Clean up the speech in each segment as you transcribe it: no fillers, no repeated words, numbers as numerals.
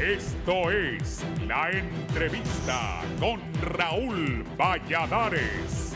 Esto es La Entrevista con Raúl Valladares.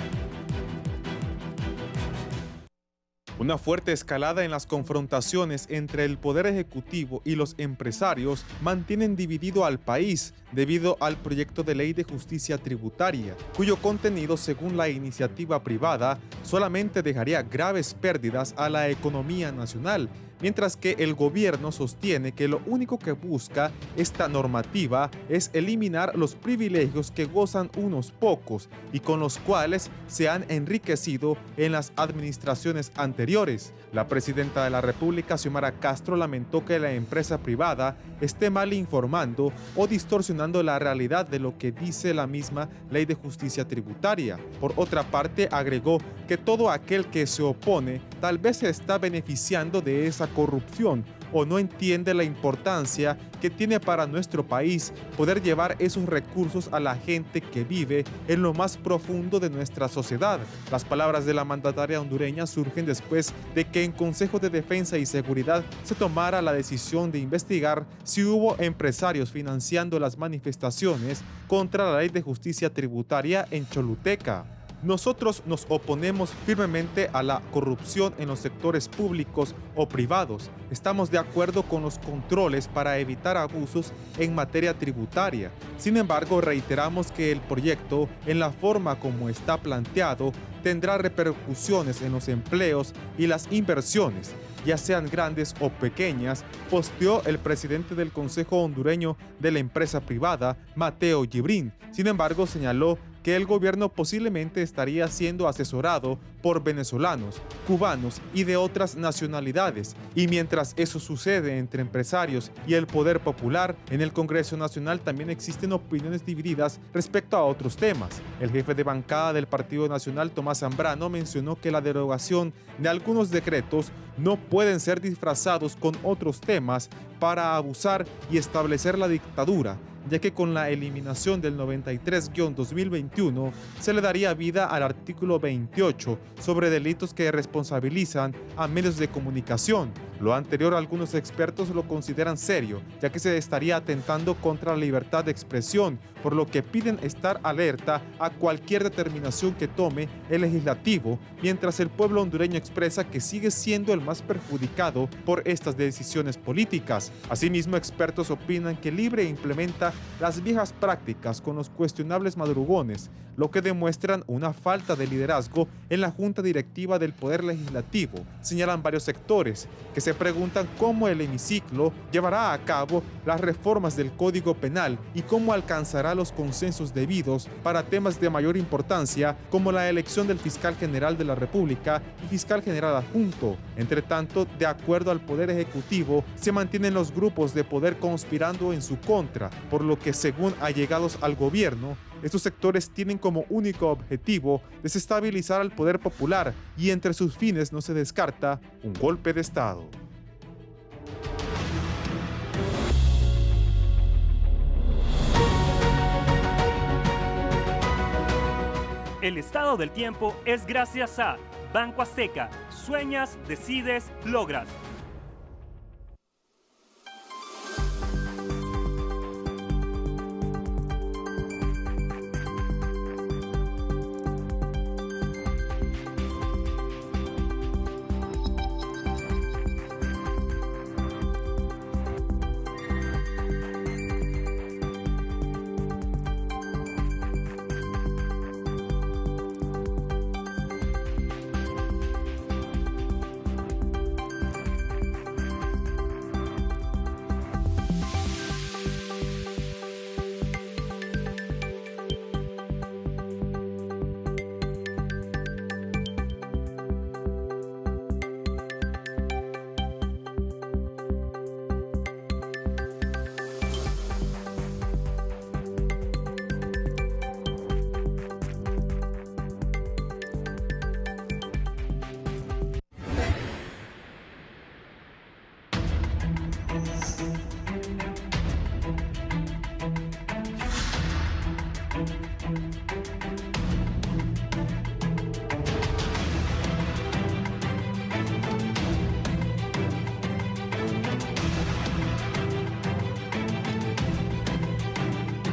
Una fuerte escalada en las confrontaciones entre el Poder Ejecutivo y los empresarios mantienen dividido al país debido al proyecto de ley de justicia tributaria, cuyo contenido, según la iniciativa privada, solamente dejaría graves pérdidas a la economía nacional, mientras que el gobierno sostiene que lo único que busca esta normativa es eliminar los privilegios que gozan unos pocos y con los cuales se han enriquecido en las administraciones anteriores. La presidenta de la República, Xiomara Castro, lamentó que la empresa privada esté mal informando o distorsionando la realidad de lo que dice la misma Ley de Justicia Tributaria. Por otra parte, agregó que todo aquel que se opone tal vez se está beneficiando de esa corrupción o no entiende la importancia que tiene para nuestro país poder llevar esos recursos a la gente que vive en lo más profundo de nuestra sociedad. Las palabras de la mandataria hondureña surgen después de que en Consejo de Defensa y Seguridad se tomara la decisión de investigar si hubo empresarios financiando las manifestaciones contra la Ley de Justicia Tributaria en Choluteca. Nosotros nos oponemos firmemente a la corrupción en los sectores públicos o privados. Estamos de acuerdo con los controles para evitar abusos en materia tributaria. Sin embargo, reiteramos que el proyecto, en la forma como está planteado, tendrá repercusiones en los empleos y las inversiones, ya sean grandes o pequeñas, posteó el presidente del Consejo Hondureño de la empresa privada, Mateo Gibrín. Sin embargo, señaló que el gobierno posiblemente estaría siendo asesorado por venezolanos, cubanos y de otras nacionalidades. Y mientras eso sucede entre empresarios y el poder popular, en el Congreso Nacional también existen opiniones divididas respecto a otros temas. El jefe de bancada del Partido Nacional, Tomás Zambrano, mencionó que la derogación de algunos decretos no pueden ser disfrazados con otros temas para abusar y establecer la dictadura, ya que con la eliminación del 93-2021 se le daría vida al artículo 28 sobre delitos que responsabilizan a medios de comunicación. Lo anterior, algunos expertos lo consideran serio, ya que se estaría atentando contra la libertad de expresión, por lo que piden estar alerta a cualquier determinación que tome el legislativo, mientras el pueblo hondureño expresa que sigue siendo el más perjudicado por estas decisiones políticas. Asimismo, expertos opinan que Libre implementa las viejas prácticas con los cuestionables madrugones, lo que demuestran una falta de liderazgo en la Junta Directiva del Poder Legislativo. Señalan varios sectores que se preguntan cómo el hemiciclo llevará a cabo las reformas del Código Penal y cómo alcanzará los consensos debidos para temas de mayor importancia como la elección del fiscal general de la República y fiscal general adjunto. Entre tanto, de acuerdo al Poder Ejecutivo, se mantienen los grupos de poder conspirando en su contra, por lo que, según allegados al gobierno, estos sectores tienen como único objetivo desestabilizar al poder popular y entre sus fines no se descarta un golpe de Estado. El estado del tiempo es gracias a Banco Azteca. Sueñas, decides, logras.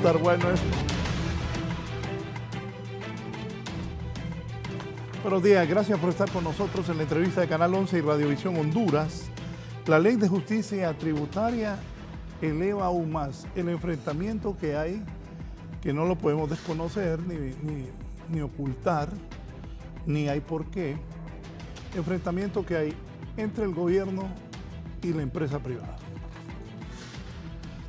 estar bueno esto. Buenos días, gracias por estar con nosotros en la entrevista de Canal 11 y Radiovisión Honduras. La Ley de Justicia Tributaria eleva aún más el enfrentamiento que hay, que no lo podemos desconocer ni ocultar, ni hay por qué. Enfrentamiento que hay entre el gobierno y la empresa privada.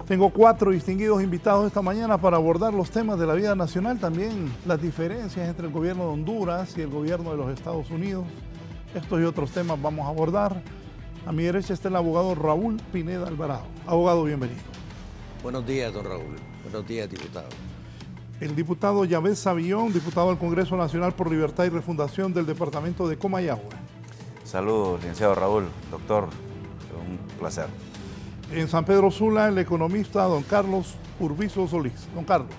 Tengo 4 distinguidos invitados esta mañana para abordar los temas de la vida nacional, también las diferencias entre el gobierno de Honduras y el gobierno de los Estados Unidos. Estos y otros temas vamos a abordar. A mi derecha está el abogado Raúl Pineda Alvarado. Abogado, bienvenido. Buenos días, don Raúl. Buenos días, diputado. El diputado Yavés Savillón, diputado al Congreso Nacional por Libertad y Refundación del departamento de Comayagua. Saludos, licenciado Raúl, doctor, un placer. En San Pedro Sula, el economista don Carlos Urbizo Solís. Don Carlos.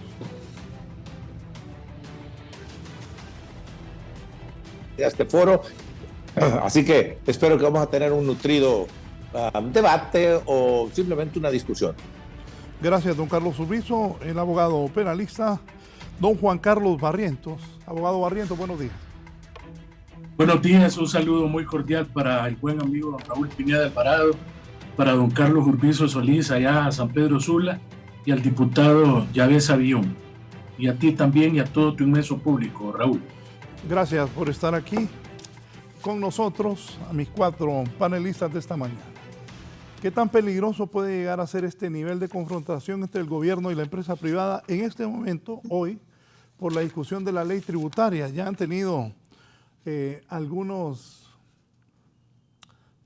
Este foro, así que espero que vamos a tener un nutrido debate o simplemente una discusión. Gracias, don Carlos Urbizo. El abogado penalista, don Juan Carlos Barrientos. Abogado Barrientos, buenos días. Buenos días, un saludo muy cordial para el buen amigo don Raúl Pineda Alvarado, para don Carlos Urbizo Solís allá a San Pedro Sula y al diputado Yavés Savillón. Y a ti también y a todo tu inmenso público, Raúl. Gracias por estar aquí con nosotros, a mis 4 panelistas de esta mañana. ¿Qué tan peligroso puede llegar a ser este nivel de confrontación entre el gobierno y la empresa privada en este momento, hoy, por la discusión de la ley tributaria? Ya han tenido algunos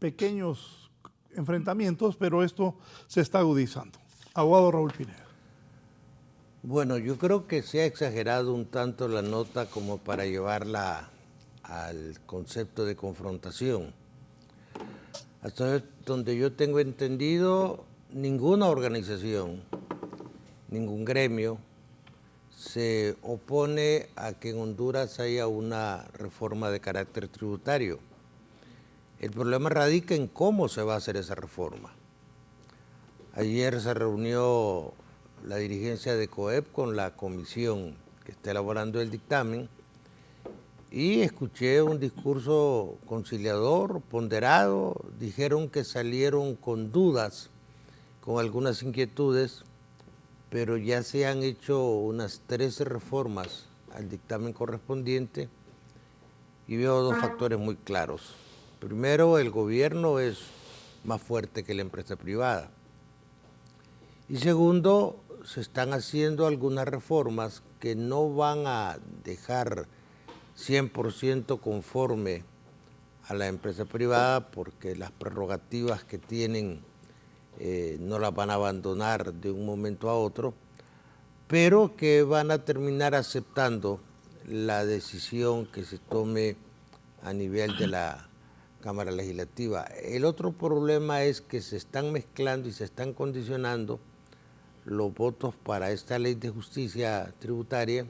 pequeños enfrentamientos, pero esto se está agudizando. Abogado Raúl Pineda. Bueno, yo creo que se ha exagerado un tanto la nota como para llevarla al concepto de confrontación. Hasta donde yo tengo entendido, ninguna organización, ningún gremio se opone a que en Honduras haya una reforma de carácter tributario. El problema radica en cómo se va a hacer esa reforma. Ayer se reunió la dirigencia de COEP con la comisión que está elaborando el dictamen y escuché un discurso conciliador, ponderado. Dijeron que salieron con dudas, con algunas inquietudes, pero ya se han hecho unas 13 reformas al dictamen correspondiente y veo 2 factores muy claros. Primero, el gobierno es más fuerte que la empresa privada. Y segundo, se están haciendo algunas reformas que no van a dejar 100% conforme a la empresa privada porque las prerrogativas que tienen no las van a abandonar de un momento a otro, pero que van a terminar aceptando la decisión que se tome a nivel de la Cámara Legislativa. El otro problema es que se están mezclando y se están condicionando los votos para esta ley de justicia tributaria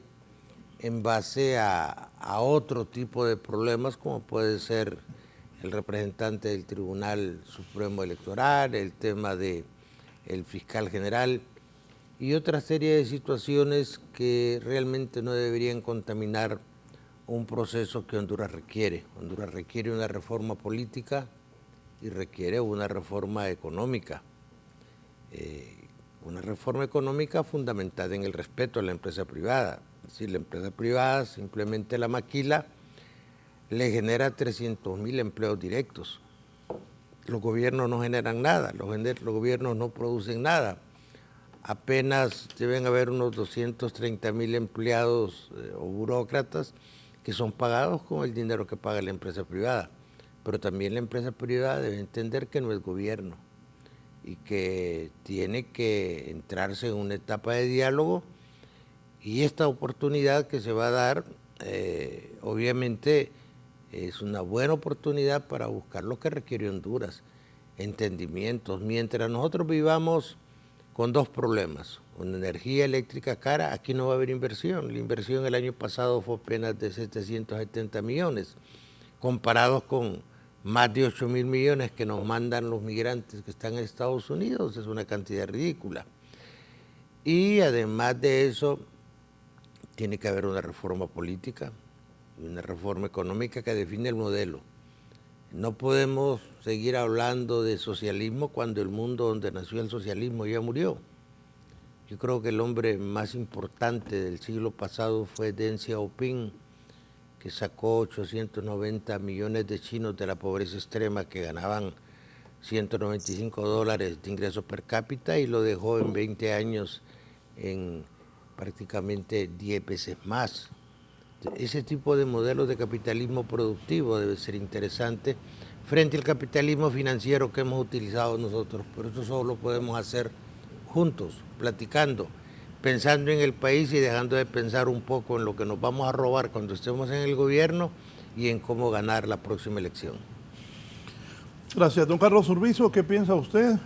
en base a otro tipo de problemas, como puede ser el representante del Tribunal Supremo Electoral, el tema del fiscal general y otra serie de situaciones que realmente no deberían contaminar un proceso que Honduras requiere. Honduras requiere una reforma política y requiere una reforma económica. Una reforma económica fundamentada en el respeto a la empresa privada. Si la empresa privada simplemente la maquila, le genera 300,000 empleos directos. Los gobiernos no generan nada, los gobiernos no producen nada. Apenas deben haber unos 230,000 empleados o burócratas que son pagados con el dinero que paga la empresa privada. Pero también la empresa privada debe entender que no es gobierno y que tiene que entrarse en una etapa de diálogo, y esta oportunidad que se va a dar, obviamente, es una buena oportunidad para buscar lo que requiere Honduras, entendimientos. Mientras nosotros vivamos con 2 problemas, una energía eléctrica cara, aquí no va a haber inversión. La inversión el año pasado fue apenas de 770 millones, comparados con más de 8,000 millones que nos mandan los migrantes que están en Estados Unidos, es una cantidad ridícula. Y además de eso, tiene que haber una reforma política y una reforma económica que define el modelo. No podemos seguir hablando de socialismo cuando el mundo donde nació el socialismo ya murió. Yo creo que el hombre más importante del siglo pasado fue Deng Xiaoping, que sacó 890 millones de chinos de la pobreza extrema, que ganaban $195 de ingresos per cápita, y lo dejó en 20 años en prácticamente 10 veces más. Ese tipo de modelos de capitalismo productivo debe ser interesante frente al capitalismo financiero que hemos utilizado nosotros. Pero eso solo lo podemos hacer juntos, platicando, pensando en el país y dejando de pensar un poco en lo que nos vamos a robar cuando estemos en el gobierno y en cómo ganar la próxima elección. Gracias. Don Carlos Urbizo, ¿qué piensa usted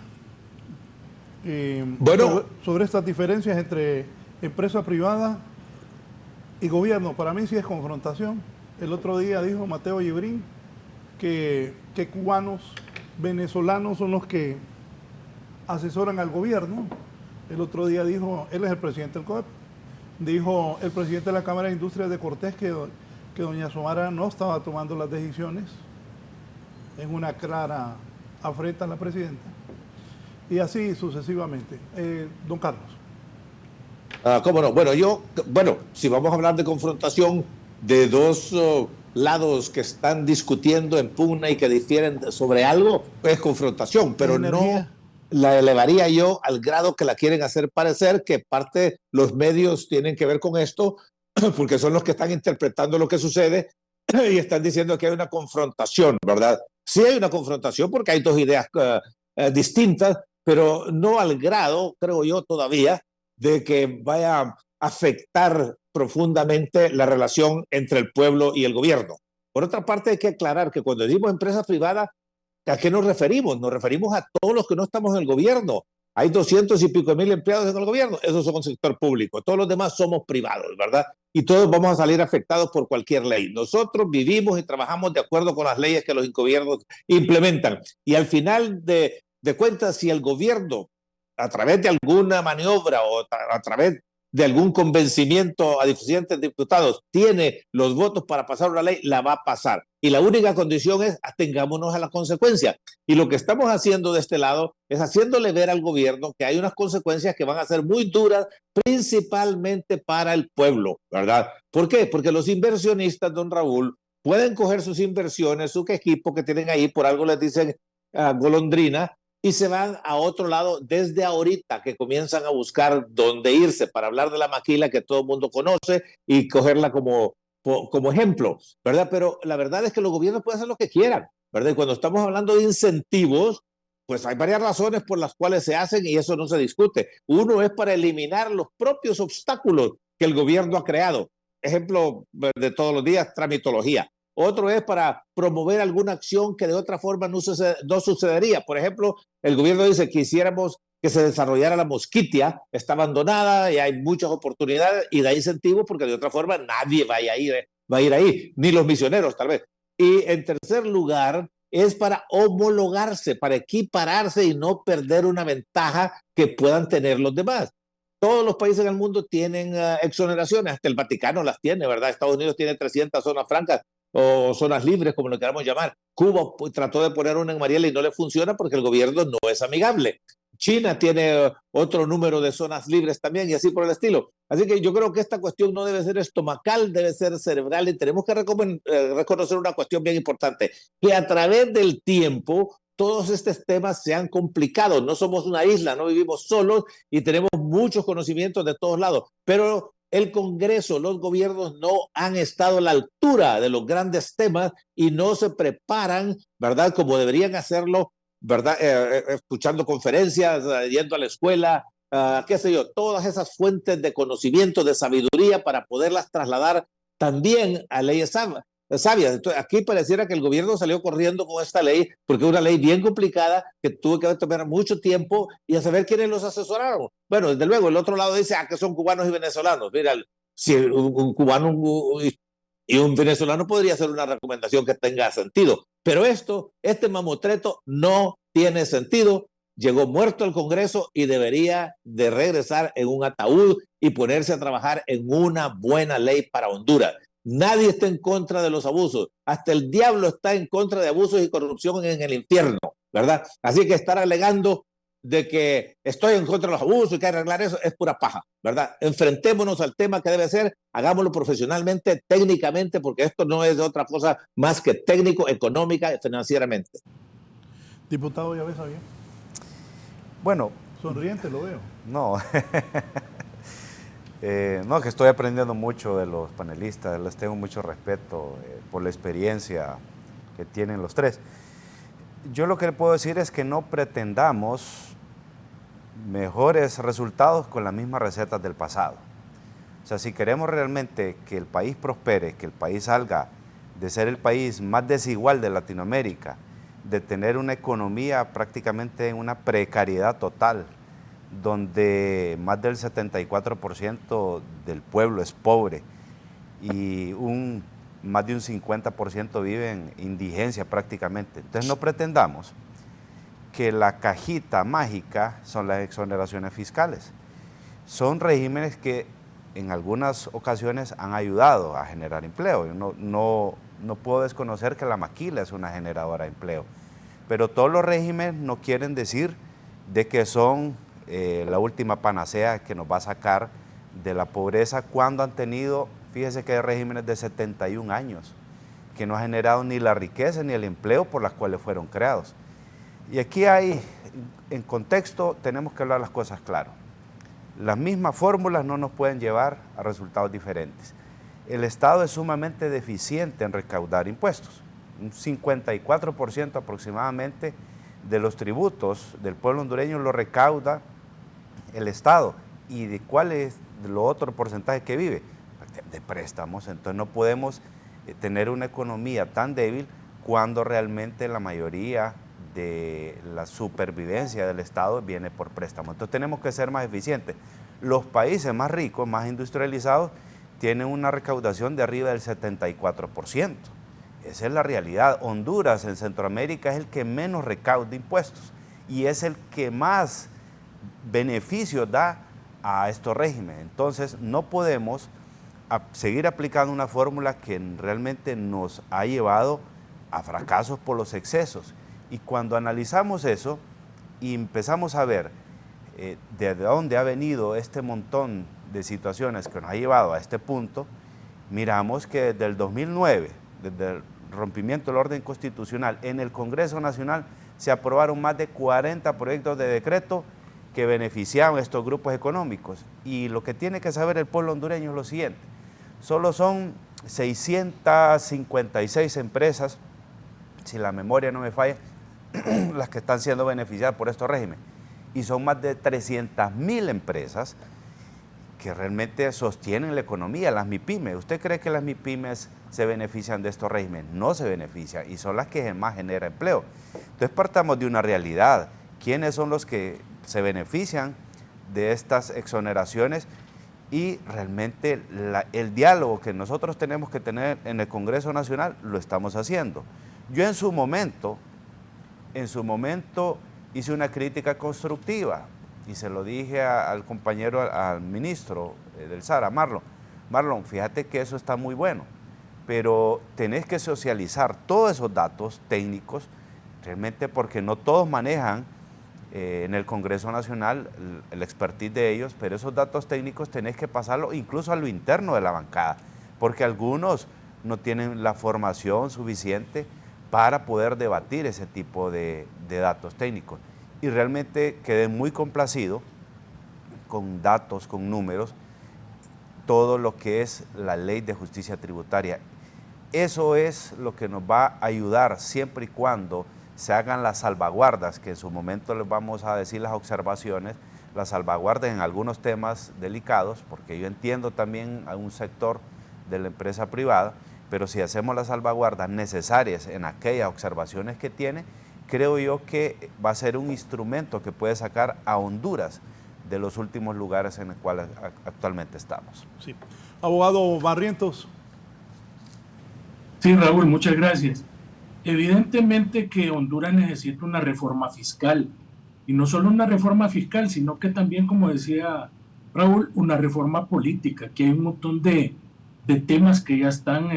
sobre estas diferencias entre empresa privada y gobierno? Para mí sí es confrontación. El otro día dijo Mateo Yebrín que cubanos, venezolanos son los que asesoran al gobierno. El otro día dijo, él es el presidente del COEP, dijo el presidente de la Cámara de Industrias de Cortés que doña Xiomara no estaba tomando las decisiones, en una clara afrenta a la presidenta, y así sucesivamente. Don Carlos. ¿Cómo no? Bueno, si vamos a hablar de confrontación de dos lados que están discutiendo en pugna y que difieren sobre algo, es confrontación, pero no la elevaría yo al grado que la quieren hacer parecer, que parte los medios tienen que ver con esto, porque son los que están interpretando lo que sucede y están diciendo que hay una confrontación, ¿verdad? Sí hay una confrontación porque hay dos ideas distintas, pero no al grado, creo yo todavía, de que vaya a afectar profundamente la relación entre el pueblo y el gobierno. Por otra parte, hay que aclarar que cuando decimos empresa privada, ¿a qué nos referimos? Nos referimos a todos los que no estamos en el gobierno. Hay 200 y pico mil empleados en el gobierno, esos son el sector público. Todos los demás somos privados, ¿verdad? Y todos vamos a salir afectados por cualquier ley. Nosotros vivimos y trabajamos de acuerdo con las leyes que los gobiernos implementan. Y al final de cuentas, si el gobierno, a través de alguna maniobra o a través de algún convencimiento a diferentes diputados, tiene los votos para pasar una ley, la va a pasar. Y la única condición es atengámonos a la consecuencia. Y lo que estamos haciendo de este lado es haciéndole ver al gobierno que hay unas consecuencias que van a ser muy duras, principalmente para el pueblo, ¿verdad? ¿Por qué? Porque los inversionistas, don Raúl, pueden coger sus inversiones, su equipo que tienen ahí, por algo les dicen golondrina, y se van a otro lado desde ahorita, que comienzan a buscar dónde irse, para hablar de la maquila que todo el mundo conoce y cogerla como ejemplo, ¿verdad? Pero la verdad es que los gobiernos pueden hacer lo que quieran, ¿verdad? Y cuando estamos hablando de incentivos, pues hay varias razones por las cuales se hacen y eso no se discute. Uno es para eliminar los propios obstáculos que el gobierno ha creado. Ejemplo de todos los días, tramitología. Otro es para promover alguna acción que de otra forma no sucedería. Por ejemplo, el gobierno dice que quisiéramos que se desarrollara la Mosquitia, está abandonada y hay muchas oportunidades y da incentivos porque de otra forma nadie va a ir ahí, ni los misioneros tal vez. Y en tercer lugar es para homologarse, para equipararse y no perder una ventaja que puedan tener los demás. Todos los países del mundo tienen exoneraciones, hasta el Vaticano las tiene, ¿verdad? Estados Unidos tiene 300 zonas francas o zonas libres, como lo queramos llamar. Cuba trató de poner una en Mariela y no le funciona porque el gobierno no es amigable. China tiene otro número de zonas libres también y así por el estilo. Así que yo creo que esta cuestión no debe ser estomacal, debe ser cerebral y tenemos que reconocer una cuestión bien importante, que a través del tiempo todos estos temas se han complicado. No somos una isla, no vivimos solos y tenemos muchos conocimientos de todos lados, pero el Congreso, los gobiernos no han estado a la altura de los grandes temas y no se preparan, ¿verdad? Como deberían hacerlo, ¿verdad? Escuchando conferencias, yendo a la escuela, qué sé yo, todas esas fuentes de conocimiento, de sabiduría para poderlas trasladar también a leyes sabias. Entonces, aquí pareciera que el gobierno salió corriendo con esta ley porque es una ley bien complicada que tuvo que tomar mucho tiempo y a saber quiénes los asesoraron. Bueno, desde luego, el otro lado dice que son cubanos y venezolanos. Mira, si un cubano y un venezolano podría ser una recomendación que tenga sentido. Pero este mamotreto no tiene sentido llegó muerto al Congreso y debería de regresar en un ataúd y ponerse a trabajar en una buena ley para Honduras. Nadie está en contra de los abusos, hasta el diablo está en contra de abusos y corrupción en el infierno, ¿verdad? Así que estar alegando de que estoy en contra de los abusos y que hay que arreglar eso es pura paja, ¿verdad? Enfrentémonos al tema que debe ser, hagámoslo profesionalmente, técnicamente, porque esto no es de otra cosa más que técnico, económica y financieramente. Diputado, ¿ya ves a bien? Bueno. Sonriente lo veo. No. No, que estoy aprendiendo mucho de los panelistas, les tengo mucho respeto por la experiencia que tienen los tres. Yo lo que le puedo decir es que no pretendamos mejores resultados con las mismas recetas del pasado. O sea, si queremos realmente que el país prospere, que el país salga de ser el país más desigual de Latinoamérica, de tener una economía prácticamente en una precariedad total, donde más del 74% del pueblo es pobre y más de un 50% vive en indigencia prácticamente. Entonces no pretendamos que la cajita mágica son las exoneraciones fiscales. Son regímenes que en algunas ocasiones han ayudado a generar empleo. Yo no puedo desconocer que la maquila es una generadora de empleo, pero todos los regímenes no quieren decir de que son la última panacea que nos va a sacar de la pobreza cuando han tenido, fíjese que hay regímenes de 71 años que no han generado ni la riqueza ni el empleo por las cuales fueron creados. Y aquí en contexto, tenemos que hablar las cosas claro. Las mismas fórmulas no nos pueden llevar a resultados diferentes. El Estado es sumamente deficiente en recaudar impuestos. Un 54% aproximadamente de los tributos del pueblo hondureño lo recauda el Estado. ¿Y de cuál es lo otro porcentaje que vive? De préstamos. Entonces no podemos tener una economía tan débil cuando realmente la mayoría de la supervivencia del Estado viene por préstamos. Entonces tenemos que ser más eficientes. Los países más ricos, más industrializados, tienen una recaudación de arriba del 74%. Esa es la realidad. Honduras en Centroamérica es el que menos recauda impuestos y es el que más beneficios da a estos regímenes. Entonces no podemos seguir aplicando una fórmula que realmente nos ha llevado a fracasos por los excesos. Y cuando analizamos eso y empezamos a ver de dónde ha venido este montón de situaciones que nos ha llevado a este punto, miramos que desde el 2009, desde el rompimiento del orden constitucional, en el Congreso Nacional se aprobaron más de 40 proyectos de decreto que beneficiaban a estos grupos económicos. Y lo que tiene que saber el pueblo hondureño es lo siguiente: solo son 656 empresas, si la memoria no me falla, las que están siendo beneficiadas por estos regímenes. Y son más de 300.000 empresas que realmente sostienen la economía, las MIPYMES. ¿Usted cree que las MIPYMES se benefician de estos regímenes? No se benefician y son las que más generan empleo. Entonces partamos de una realidad. ¿Quiénes son los que se benefician de estas exoneraciones? Y realmente el diálogo que nosotros tenemos que tener en el Congreso Nacional lo estamos haciendo. Yo en su momento hice una crítica constructiva y se lo dije al compañero, al ministro del SAR, a Marlon. Marlon, fíjate que eso está muy bueno, pero tenés que socializar todos esos datos técnicos, realmente porque no todos manejan en el Congreso Nacional el expertise de ellos, pero esos datos técnicos tenés que pasarlo incluso a lo interno de la bancada, porque algunos no tienen la formación suficiente para poder debatir ese tipo de datos técnicos. Y realmente quedé muy complacido con datos, con números, todo lo que es la ley de justicia tributaria. Eso es lo que nos va a ayudar siempre y cuando se hagan las salvaguardas, que en su momento les vamos a decir las observaciones, las salvaguardas en algunos temas delicados, porque yo entiendo también a un sector de la empresa privada, pero si hacemos las salvaguardas necesarias en aquellas observaciones que tiene, creo yo que va a ser un instrumento que puede sacar a Honduras de los últimos lugares en los cuales actualmente estamos. Sí. Abogado Barrientos. Sí, Raúl, muchas gracias. Evidentemente que Honduras necesita una reforma fiscal Y no solo una reforma fiscal, sino que también, como decía Raúl, una reforma política, que hay un montón de temas que ya están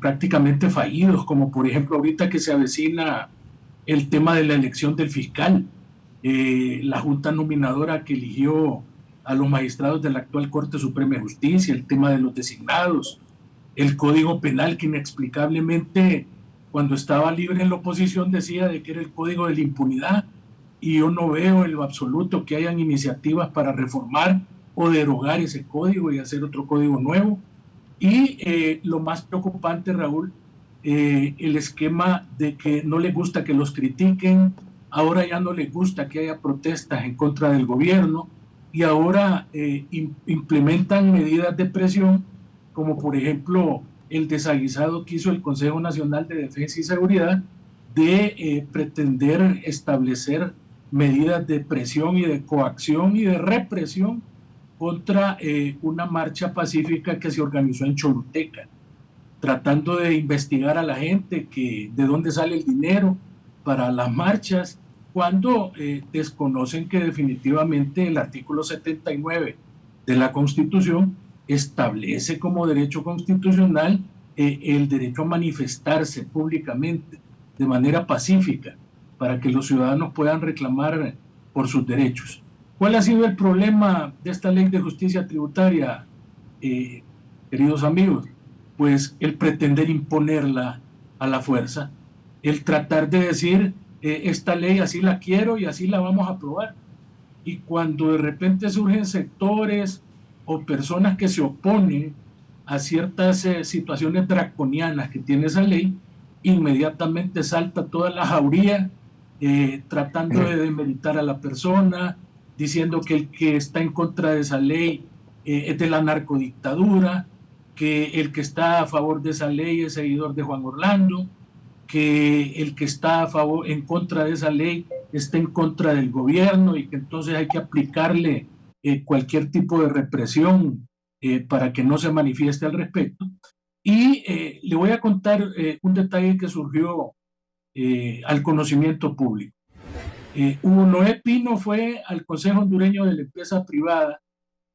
prácticamente fallidos, como por ejemplo ahorita que se avecina el tema de la elección del fiscal, la junta nominadora que eligió a los magistrados de la actual Corte Suprema de Justicia, el tema de los designados, el Código Penal que inexplicablemente cuando estaba libre en la oposición decía de que era el Código de la Impunidad, y yo no veo en lo absoluto que hayan iniciativas para reformar o derogar ese código y hacer otro código nuevo. Y lo más preocupante, Raúl, el esquema de que no les gusta que los critiquen, ahora ya no les gusta que haya protestas en contra del gobierno, y ahora implementan medidas de presión, como por ejemplo el desaguisado que hizo el Consejo Nacional de Defensa y Seguridad de pretender establecer medidas de presión y de coacción y de represión contra una marcha pacífica que se organizó en Choluteca, tratando de investigar a la gente que de dónde sale el dinero para las marchas, cuando desconocen que definitivamente el artículo 79 de la Constitución establece como derecho constitucional el derecho a manifestarse públicamente de manera pacífica para que los ciudadanos puedan reclamar por sus derechos. ¿Cuál ha sido el problema de esta ley de justicia tributaria, queridos amigos? Pues el pretender imponerla a la fuerza, el tratar de decir esta ley así la quiero y así la vamos a aprobar. Y cuando de repente surgen sectores o personas que se oponen a ciertas situaciones draconianas que tiene esa ley, inmediatamente salta toda la jauría tratando de demeritar a la persona, diciendo que el que está en contra de esa ley es de la narcodictadura, que el que está a favor de esa ley es seguidor de Juan Orlando, que el que está en contra de esa ley está en contra del gobierno y que entonces hay que aplicarle cualquier tipo de represión para que no se manifieste al respecto. Y le voy a contar un detalle que surgió al conocimiento público. Hugo Noé Pino fue al Consejo Hondureño de la Empresa Privada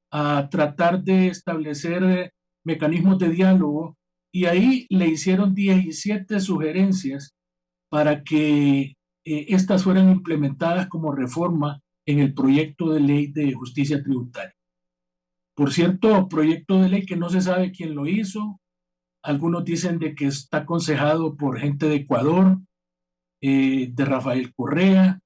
a tratar de establecer mecanismos de diálogo, y ahí le hicieron 17 sugerencias para que estas fueran implementadas como reforma en el proyecto de ley de justicia tributaria. Por cierto, proyecto de ley que no se sabe quién lo hizo. Algunos dicen de que está aconsejado por gente de Ecuador, de Rafael Correa,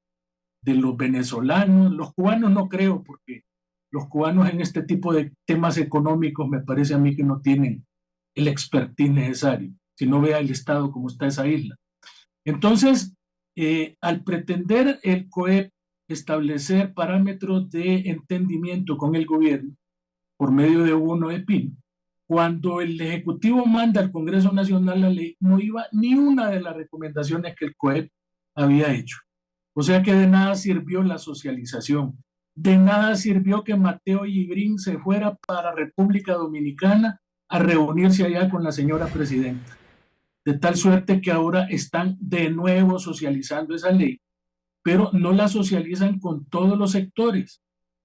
de los venezolanos. Los cubanos no creo, porque los cubanos en este tipo de temas económicos me parece a mí que no tienen el expertise necesario, si no vea el estado como está esa isla. Entonces, al pretender el COEP establecer parámetros de entendimiento con el gobierno por medio de Hugo Noé Pino, cuando el Ejecutivo manda al Congreso Nacional la ley, no iba ni una de las recomendaciones que el COEP había hecho. O sea que de nada sirvió la socialización, de nada sirvió que Mateo Yibrín se fuera para República Dominicana a reunirse allá con la señora presidenta. De tal suerte que ahora están de nuevo socializando esa ley, pero no la socializan con todos los sectores,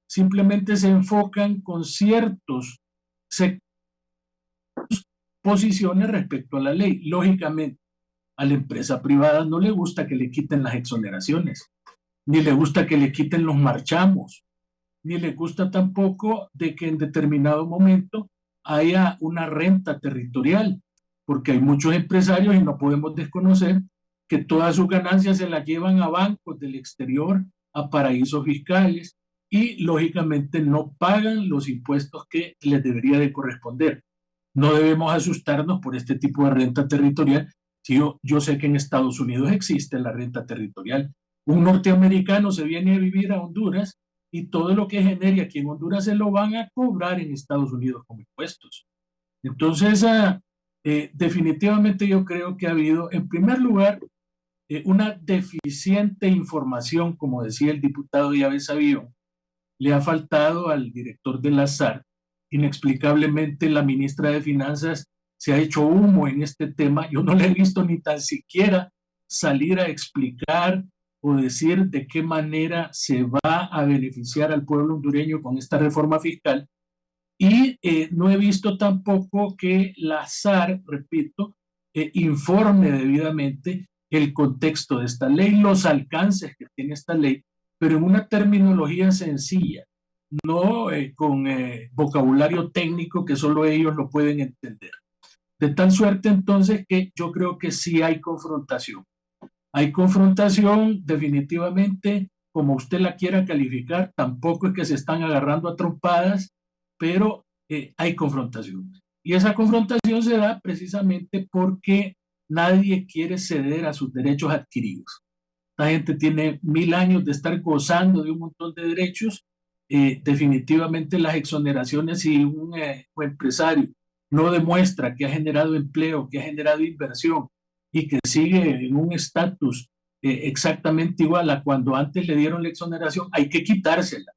simplemente se enfocan con ciertos sectores, posiciones respecto a la ley. Lógicamente, a la empresa privada no le gusta que le quiten las exoneraciones, ni le gusta que le quiten los marchamos, ni le gusta tampoco de que en determinado momento haya una renta territorial, porque hay muchos empresarios, y no podemos desconocer, que todas sus ganancias se las llevan a bancos del exterior, a paraísos fiscales, y lógicamente no pagan los impuestos que les debería de corresponder. No debemos asustarnos por este tipo de renta territorial. Si yo sé que en Estados Unidos existe la renta territorial. Un norteamericano se viene a vivir a Honduras y todo lo que genere aquí en Honduras se lo van a cobrar en Estados Unidos como impuestos. Entonces, definitivamente yo creo que ha habido, en primer lugar, una deficiente información, como decía el diputado Yávez Avión. Le ha faltado al director de la SAR. Inexplicablemente la ministra de Finanzas se ha hecho humo en este tema. Yo no le he visto ni tan siquiera salir a explicar o decir de qué manera se va a beneficiar al pueblo hondureño con esta reforma fiscal. Y no he visto tampoco que la SAR, repito, informe debidamente el contexto de esta ley, los alcances que tiene esta ley, pero en una terminología sencilla, no con vocabulario técnico que solo ellos lo pueden entender. De tal suerte entonces que yo creo que sí hay confrontación. Hay confrontación definitivamente, como usted la quiera calificar, tampoco es que se están agarrando a trompadas, pero hay confrontación. Y esa confrontación se da precisamente porque nadie quiere ceder a sus derechos adquiridos. La gente tiene 1000 años de estar gozando de un montón de derechos. Definitivamente las exoneraciones, si un empresario no demuestra que ha generado empleo, que ha generado inversión y que sigue en un estatus exactamente igual a cuando antes le dieron la exoneración, hay que quitársela.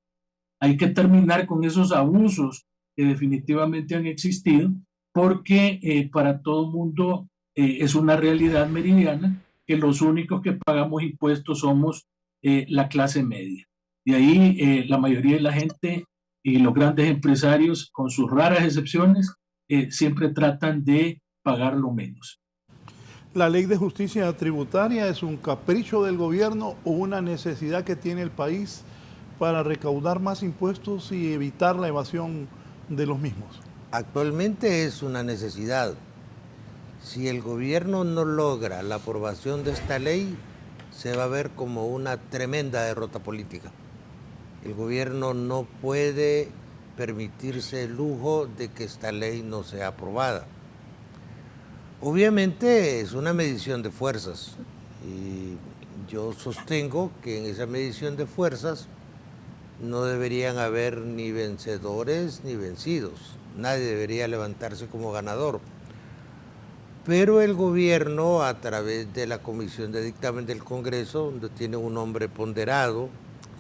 Hay que terminar con esos abusos que definitivamente han existido, porque para todo mundo es una realidad meridiana que los únicos que pagamos impuestos somos la clase media. De ahí la mayoría de la gente y los grandes empresarios, con sus raras excepciones, siempre tratan de pagar lo menos. ¿La ley de justicia tributaria es un capricho del gobierno o una necesidad que tiene el país para recaudar más impuestos y evitar la evasión de los mismos? Actualmente es una necesidad. Si el gobierno no logra la aprobación de esta ley, se va a ver como una tremenda derrota política. El gobierno no puede permitirse el lujo de que esta ley no sea aprobada. Obviamente es una medición de fuerzas y yo sostengo que en esa medición de fuerzas no deberían haber ni vencedores ni vencidos. Nadie debería levantarse como ganador. Pero el gobierno, a través de la Comisión de Dictamen del Congreso, donde tiene un hombre ponderado,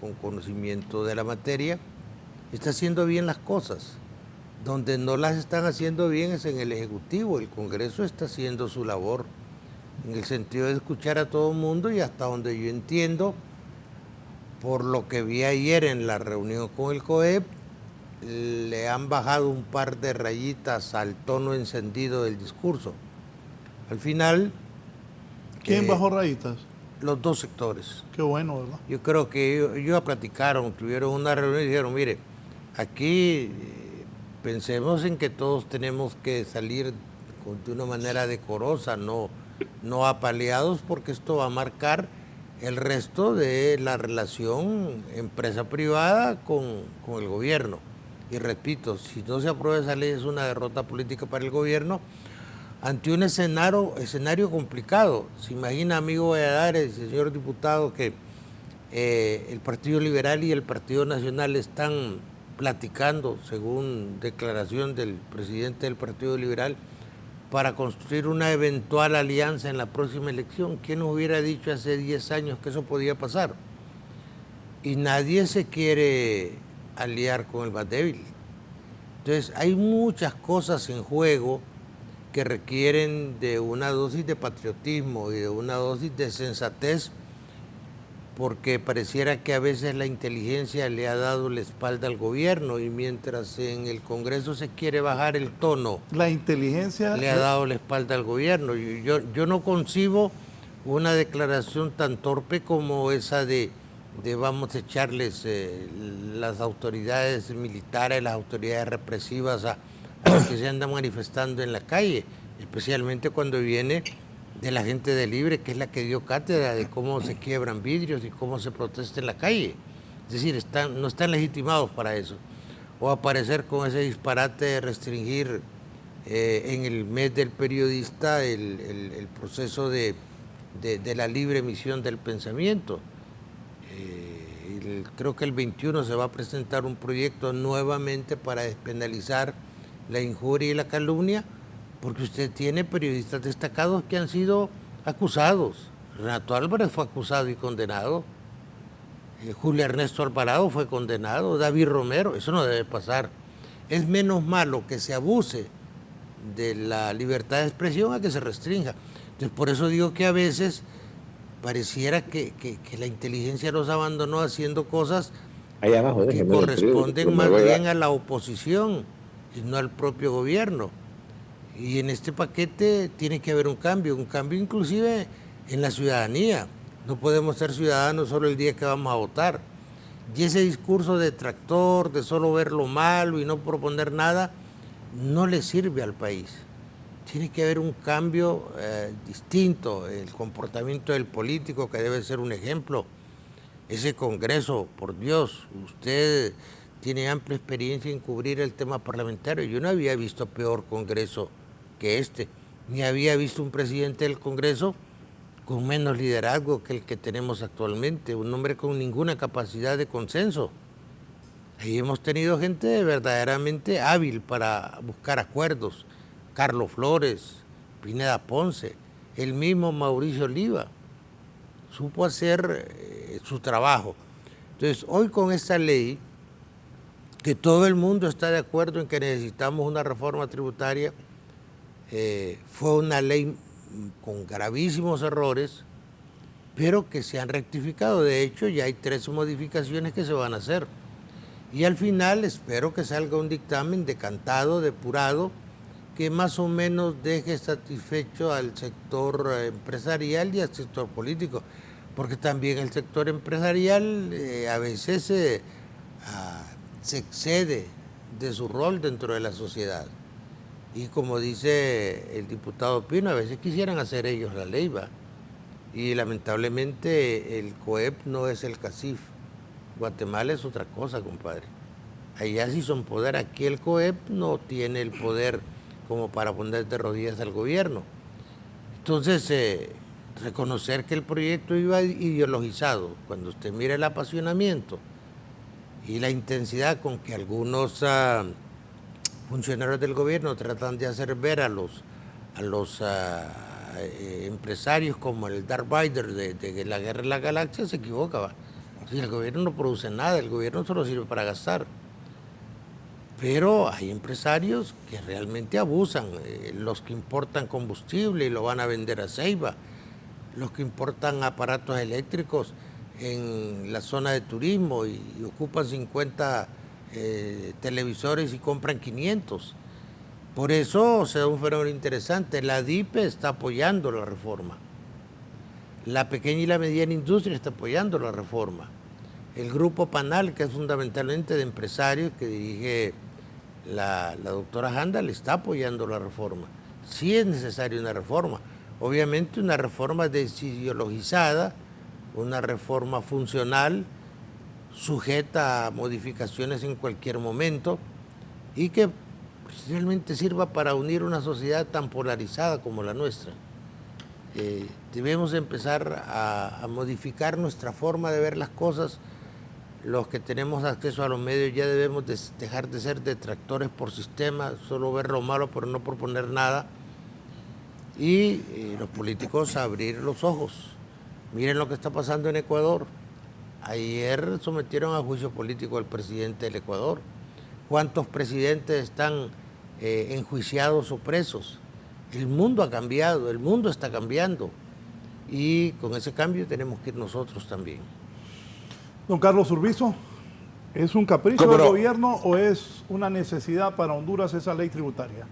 con conocimiento de la materia, está haciendo bien las cosas. Donde no las están haciendo bien es en el Ejecutivo. El Congreso está haciendo su labor en el sentido de escuchar a todo el mundo, y hasta donde yo entiendo, por lo que vi ayer en la reunión con el COEP, le han bajado un par de rayitas al tono encendido del discurso. Al final... ¿Quién bajó rayitas? Los dos sectores. Qué bueno, ¿verdad? Yo creo que ellos platicaron, tuvieron una reunión y dijeron, mire, aquí pensemos en que todos tenemos que salir de una manera decorosa, no apaleados, porque esto va a marcar el resto de la relación empresa-privada con el gobierno. Y repito, si no se aprueba esa ley es una derrota política para el gobierno ante un escenario complicado. Se imagina, amigo Valladares, señor diputado, que el Partido Liberal y el Partido Nacional están platicando, según declaración del presidente del Partido Liberal, para construir una eventual alianza en la próxima elección. ¿Quién nos hubiera dicho hace 10 años que eso podía pasar? Y nadie se quiere aliar con el más débil. Entonces, hay muchas cosas en juego que requieren de una dosis de patriotismo y de una dosis de sensatez, porque pareciera que a veces la inteligencia le ha dado la espalda al gobierno, y mientras en el Congreso se quiere bajar el tono, la inteligencia le ha dado la espalda al gobierno. Yo no concibo una declaración tan torpe como esa de vamos a echarles las autoridades militares, las autoridades represivas a los que se andan manifestando en la calle, especialmente cuando viene de la gente de Libre, que es la que dio cátedra de cómo se quiebran vidrios y cómo se protesta en la calle. Es decir, no están legitimados para eso. O aparecer con ese disparate de restringir en el mes del periodista el proceso de la libre emisión del pensamiento. Creo que el 21 se va a presentar un proyecto nuevamente para despenalizar la injuria y la calumnia, porque usted tiene periodistas destacados que han sido acusados. Renato Álvarez fue acusado y condenado. Julio Ernesto Alvarado fue condenado. David Romero, eso no debe pasar. Es menos malo que se abuse de la libertad de expresión a que se restrinja. Entonces, por eso digo que a veces pareciera que la inteligencia nos abandonó haciendo cosas ahí abajo, que corresponden más bien a la oposición y no al propio gobierno. Y en este paquete tiene que haber un cambio inclusive en la ciudadanía. No podemos ser ciudadanos solo el día que vamos a votar. Y ese discurso de detractor, de solo ver lo malo y no proponer nada, no le sirve al país. Tiene que haber un cambio distinto, el comportamiento del político que debe ser un ejemplo. Ese Congreso, por Dios, usted tiene amplia experiencia en cubrir el tema parlamentario. Yo no había visto peor Congreso que este, ni había visto un presidente del Congreso con menos liderazgo que el que tenemos actualmente, un hombre con ninguna capacidad de consenso. Ahí hemos tenido gente verdaderamente hábil para buscar acuerdos. Carlos Flores, Pineda Ponce, el mismo Mauricio Oliva, supo hacer su trabajo. Entonces, hoy con esta ley, que todo el mundo está de acuerdo en que necesitamos una reforma tributaria, fue una ley con gravísimos errores, pero que se han rectificado. De hecho, ya hay 3 modificaciones que se van a hacer. Y al final espero que salga un dictamen decantado, depurado, que más o menos deje satisfecho al sector empresarial y al sector político, porque también el sector empresarial a veces se excede de su rol dentro de la sociedad. Y como dice el diputado Pino, a veces quisieran hacer ellos la ley, ¿va? Y lamentablemente el COEP no es el CACIF. Guatemala es otra cosa, compadre. Allá sí son poder, aquí el COEP no tiene el poder como para poner de rodillas al gobierno. Entonces, reconocer que el proyecto iba ideologizado, cuando usted mira el apasionamiento y la intensidad con que algunos funcionarios del gobierno tratan de hacer ver a los empresarios como el Darth Vader de la Guerra de la Galaxia, se equivoca, ¿va? Sí, el gobierno no produce nada, el gobierno solo sirve para gastar. Pero hay empresarios que realmente abusan, los que importan combustible y lo van a vender a Ceiba, los que importan aparatos eléctricos en la zona de turismo y ocupan 50 televisores y compran 500. Por eso se da un fenómeno interesante. La DIPE está apoyando la reforma. La pequeña y la mediana industria está apoyando la reforma. El grupo PANAL, que es fundamentalmente de empresarios que dirige la doctora Handal, está apoyando la reforma. Sí es necesaria una reforma. Obviamente una reforma desideologizada, una reforma funcional, sujeta a modificaciones en cualquier momento y que realmente sirva para unir una sociedad tan polarizada como la nuestra. Debemos empezar a modificar nuestra forma de ver las cosas. Los que tenemos acceso a los medios ya debemos dejar de ser detractores por sistema, solo ver lo malo pero no proponer nada. Y los políticos abrir los ojos. Miren lo que está pasando en Ecuador. Ayer sometieron a juicio político al presidente del Ecuador. ¿Cuántos presidentes están enjuiciados o presos? El mundo ha cambiado, el mundo está cambiando. Y con ese cambio tenemos que ir nosotros también. Don Carlos Urbizo, ¿es un capricho del gobierno o es una necesidad para Honduras esa ley tributaria?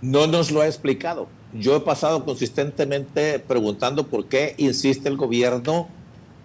No nos lo ha explicado. Yo he pasado consistentemente preguntando por qué insiste el gobierno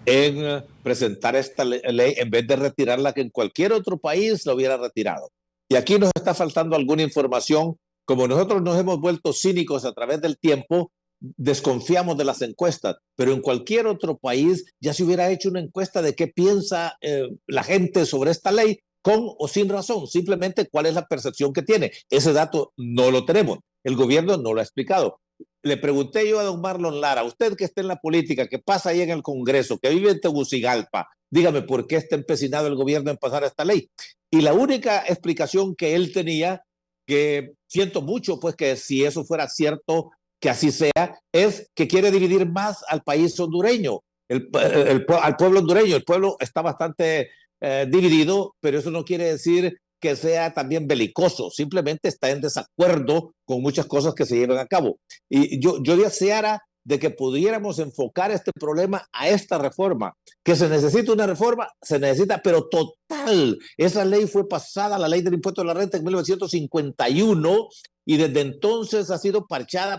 en presentar esta ley en vez de retirarla que en cualquier otro país lo hubiera retirado. Y aquí nos está faltando alguna información. Como nosotros nos hemos vuelto cínicos a través del tiempo, desconfiamos de las encuestas, pero en cualquier otro país ya se hubiera hecho una encuesta de qué piensa la gente sobre esta ley, con o sin razón, simplemente cuál es la percepción que tiene. Ese dato no lo tenemos, el gobierno no lo ha explicado. Le pregunté yo a don Marlon Lara, usted que está en la política, que pasa ahí en el Congreso, que vive en Tegucigalpa, dígame por qué está empecinado el gobierno en pasar esta ley. Y la única explicación que él tenía, que siento mucho, pues que si eso fuera cierto, que así sea, es que quiere dividir más al país hondureño, al pueblo hondureño. El pueblo está bastante dividido, pero eso no quiere decir que sea también belicoso, simplemente está en desacuerdo con muchas cosas que se llevan a cabo. Y yo deseara de que pudiéramos enfocar este problema a esta reforma. Que se necesita una reforma, se necesita, pero total. Esa ley fue pasada, la ley del impuesto a la renta, en 1951, y desde entonces ha sido parchada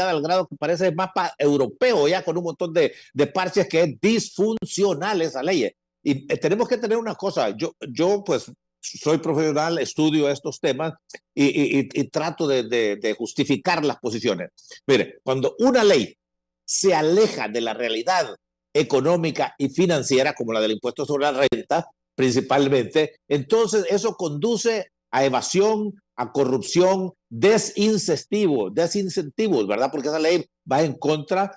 al grado que parece mapa europeo, ya con un montón de parches, que es disfuncional esa ley. Y tenemos que tener una cosa, yo pues soy profesional, estudio estos temas y trato de justificar las posiciones. Mire, cuando una ley se aleja de la realidad económica y financiera, como la del impuesto sobre la renta, principalmente, entonces eso conduce a evasión, a corrupción, desincentivos, ¿verdad? Porque esa ley va en contra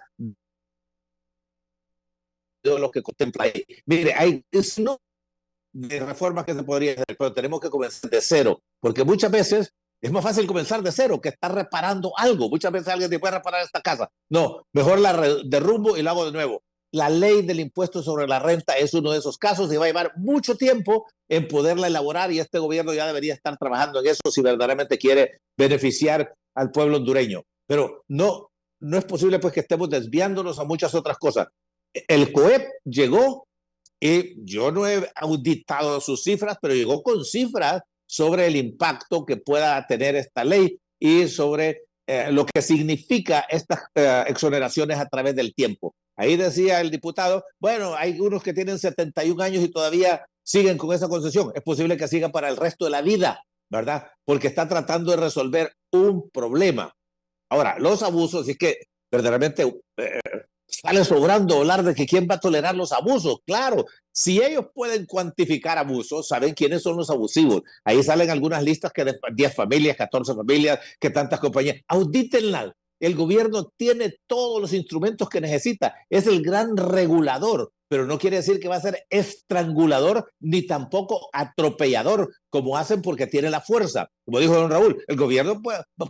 de lo que contempla ahí. Mire, hay no de reformas que se podría hacer, pero tenemos que comenzar de cero, porque muchas veces es más fácil comenzar de cero que estar reparando algo. Muchas veces alguien te puede reparar esta casa. No, mejor la derrumbo y la hago de nuevo. La ley del impuesto sobre la renta es uno de esos casos y va a llevar mucho tiempo en poderla elaborar, y este gobierno ya debería estar trabajando en eso si verdaderamente quiere beneficiar al pueblo hondureño. Pero no es posible pues que estemos desviándonos a muchas otras cosas. El COEP llegó, y yo no he auditado sus cifras, pero llegó con cifras sobre el impacto que pueda tener esta ley y sobre lo que significa estas exoneraciones a través del tiempo. Ahí decía el diputado, bueno, hay unos que tienen 71 años y todavía siguen con esa concesión. Es posible que sigan para el resto de la vida, ¿verdad? Porque está tratando de resolver un problema. Ahora, los abusos, es que verdaderamente sale sobrando hablar de que quién va a tolerar los abusos. Claro, si ellos pueden cuantificar abusos, saben quiénes son los abusivos. Ahí salen algunas listas que de 10 familias, 14 familias, que tantas compañías. Audítenlas. El gobierno tiene todos los instrumentos que necesita. Es el gran regulador, pero no quiere decir que va a ser estrangulador ni tampoco atropellador, como hacen porque tiene la fuerza. Como dijo don Raúl, el gobierno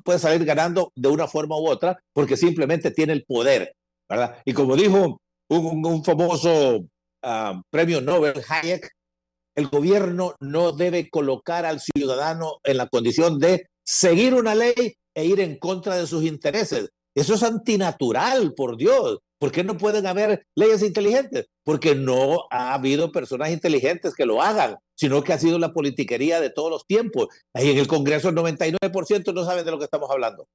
puede salir ganando de una forma u otra porque simplemente tiene el poder, ¿verdad? Y como dijo un famoso premio Nobel, Hayek, el gobierno no debe colocar al ciudadano en la condición de seguir una ley e ir en contra de sus intereses. Eso es antinatural, por Dios. ¿Por qué no pueden haber leyes inteligentes? Porque no ha habido personas inteligentes que lo hagan, sino que ha sido la politiquería de todos los tiempos. Ahí en el Congreso el 99% no saben de lo que estamos hablando.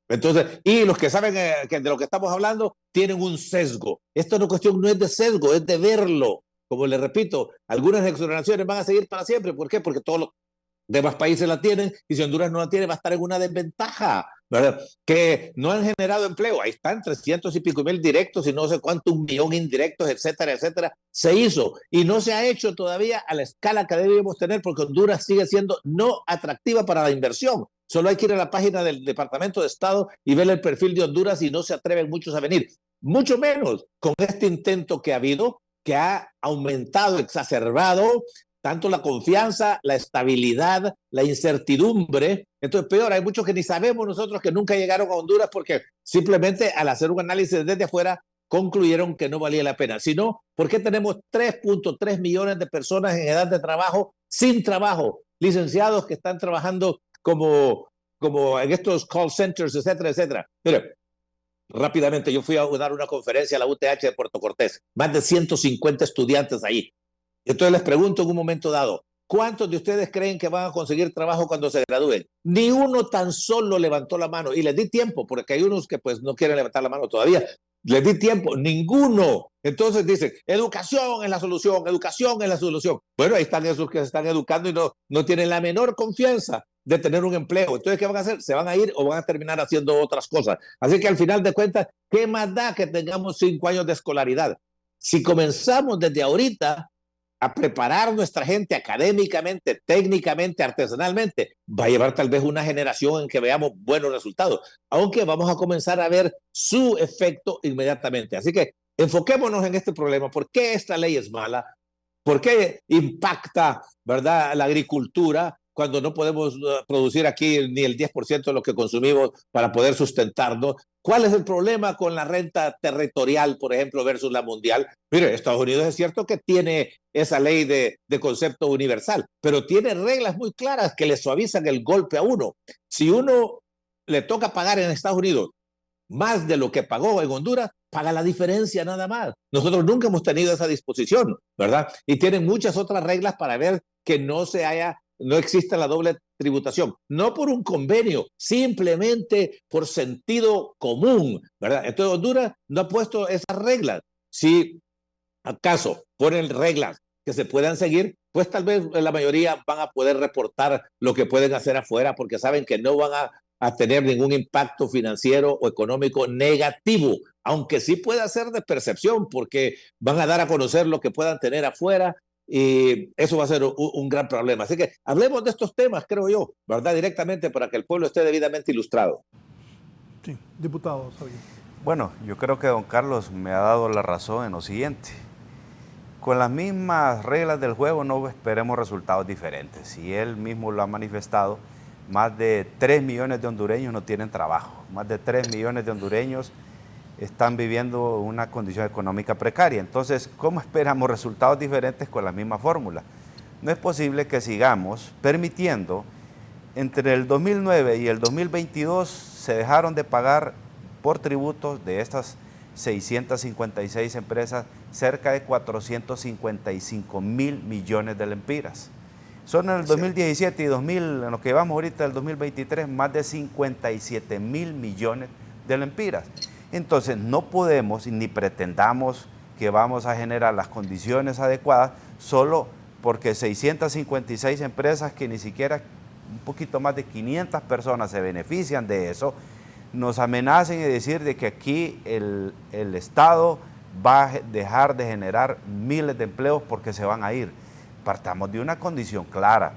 Entonces, y los que saben de lo que estamos hablando tienen un sesgo. Esta cuestión no es de sesgo, es de verlo. Como les repito, algunas exoneraciones van a seguir para siempre. ¿Por qué? Porque todos los demás países la tienen, y si Honduras no la tiene va a estar en una desventaja, ¿verdad? Que no han generado empleo. Ahí están 300 y pico mil directos y no sé cuánto, 1 millón indirectos, etcétera, etcétera. Se hizo y no se ha hecho todavía a la escala que debemos tener, porque Honduras sigue siendo no atractiva para la inversión. Solo hay que ir a la página del Departamento de Estado y ver el perfil de Honduras, y no se atreven muchos a venir. Mucho menos con este intento que ha habido, que ha aumentado, exacerbado tanto la confianza, la estabilidad, la incertidumbre. Entonces, peor, hay muchos que ni sabemos nosotros, que nunca llegaron a Honduras porque simplemente al hacer un análisis desde afuera concluyeron que no valía la pena. Si no, ¿por qué tenemos 3.3 millones de personas en edad de trabajo sin trabajo? Licenciados que están trabajando como en estos call centers, etcétera, etcétera. Mire, rápidamente, yo fui a dar una conferencia a la UTH de Puerto Cortés, más de 150 estudiantes ahí. Entonces les pregunto en un momento dado, ¿cuántos de ustedes creen que van a conseguir trabajo cuando se gradúen? Ni uno tan solo levantó la mano, y les di tiempo, porque hay unos que pues no quieren levantar la mano todavía. Les di tiempo, ninguno. Entonces dicen, educación es la solución, educación es la solución. Bueno, ahí están esos que se están educando y no tienen la menor confianza de tener un empleo. Entonces, ¿qué van a hacer? ¿Se van a ir o van a terminar haciendo otras cosas? Así que al final de cuentas, ¿qué más da que tengamos 5 años de escolaridad? Si comenzamos desde ahorita a preparar nuestra gente académicamente, técnicamente, artesanalmente, va a llevar tal vez una generación en que veamos buenos resultados, aunque vamos a comenzar a ver su efecto inmediatamente. Así que enfoquémonos en este problema. ¿Por qué esta ley es mala? ¿Por qué impacta, verdad, la agricultura cuando no podemos producir aquí ni el 10% de lo que consumimos para poder sustentarnos? ¿Cuál es el problema con la renta territorial, por ejemplo, versus la mundial? Mire, Estados Unidos es cierto que tiene esa ley de concepto universal, pero tiene reglas muy claras que le suavizan el golpe a uno. Si uno le toca pagar en Estados Unidos más de lo que pagó en Honduras, paga la diferencia nada más. Nosotros nunca hemos tenido esa disposición, ¿verdad? Y tienen muchas otras reglas para ver que no exista la doble tributación. No por un convenio, simplemente por sentido común, ¿verdad? Entonces Honduras no ha puesto esas reglas. Si acaso ponen reglas que se puedan seguir, pues tal vez la mayoría van a poder reportar lo que pueden hacer afuera porque saben que no van a tener ningún impacto financiero o económico negativo, aunque sí pueda ser de percepción porque van a dar a conocer lo que puedan tener afuera y eso va a ser un gran problema. Así que hablemos de estos temas, creo yo, ¿verdad? Directamente para que el pueblo esté debidamente ilustrado. Sí, diputado Xavier. Bueno, yo creo que don Carlos me ha dado la razón en lo siguiente. Con las mismas reglas del juego no esperemos resultados diferentes. Y él mismo lo ha manifestado, más de 3 millones de hondureños no tienen trabajo. Más de 3 millones de hondureños están viviendo una condición económica precaria. Entonces, ¿cómo esperamos resultados diferentes con la misma fórmula? No es posible que sigamos permitiendo, entre el 2009 y el 2022 se dejaron de pagar por tributos de estas 656 empresas cerca de 455 mil millones de lempiras. Son en el 2017 y 2000, en lo que vamos ahorita del 2023, más de 57 mil millones de lempiras. Entonces no podemos ni pretendamos que vamos a generar las condiciones adecuadas solo porque 656 empresas que ni siquiera un poquito más de 500 personas se benefician de eso, nos amenacen y decir de que aquí el Estado va a dejar de generar miles de empleos porque se van a ir. Partamos de una condición clara,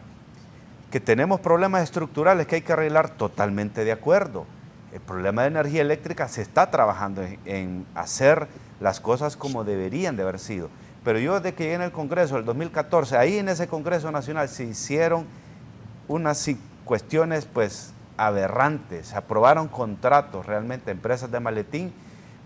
que tenemos problemas estructurales que hay que arreglar, totalmente de acuerdo. El problema de energía eléctrica se está trabajando en hacer las cosas como deberían de haber sido. Pero yo desde que llegué en el Congreso, el 2014, ahí en ese Congreso Nacional se hicieron unas cuestiones pues aberrantes, se aprobaron contratos realmente, empresas de maletín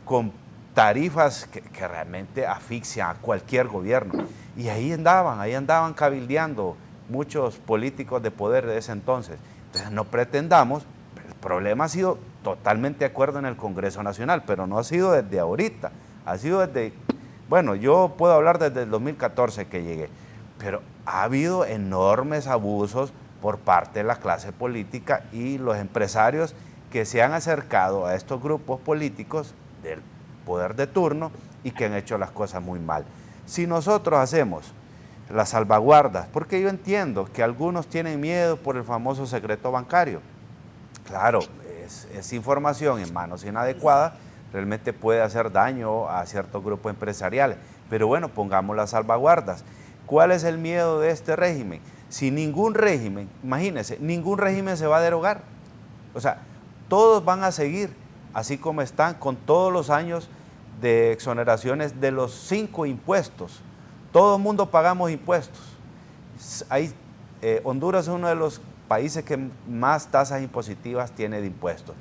con tarifas que realmente asfixian a cualquier gobierno. Y ahí andaban cabildeando muchos políticos de poder de ese entonces. Entonces no pretendamos, el problema ha sido totalmente de acuerdo en el Congreso Nacional, pero no ha sido desde ahorita, ha sido desde, bueno, yo puedo hablar desde el 2014 que llegué, pero ha habido enormes abusos por parte de la clase política y los empresarios que se han acercado a estos grupos políticos del poder de turno y que han hecho las cosas muy mal. Si nosotros hacemos las salvaguardas, porque yo entiendo que algunos tienen miedo por el famoso secreto bancario, claro, es información en manos inadecuadas, realmente puede hacer daño a ciertos grupos empresariales, pero bueno, pongamos las salvaguardas. ¿Cuál es el miedo de este régimen? Si ningún régimen, imagínense, ningún régimen se va a derogar, o sea, todos van a seguir así como están con todos los años de exoneraciones de los 5 impuestos. Todo el mundo pagamos impuestos. Honduras es uno de los países que más tasas impositivas tiene de impuestos.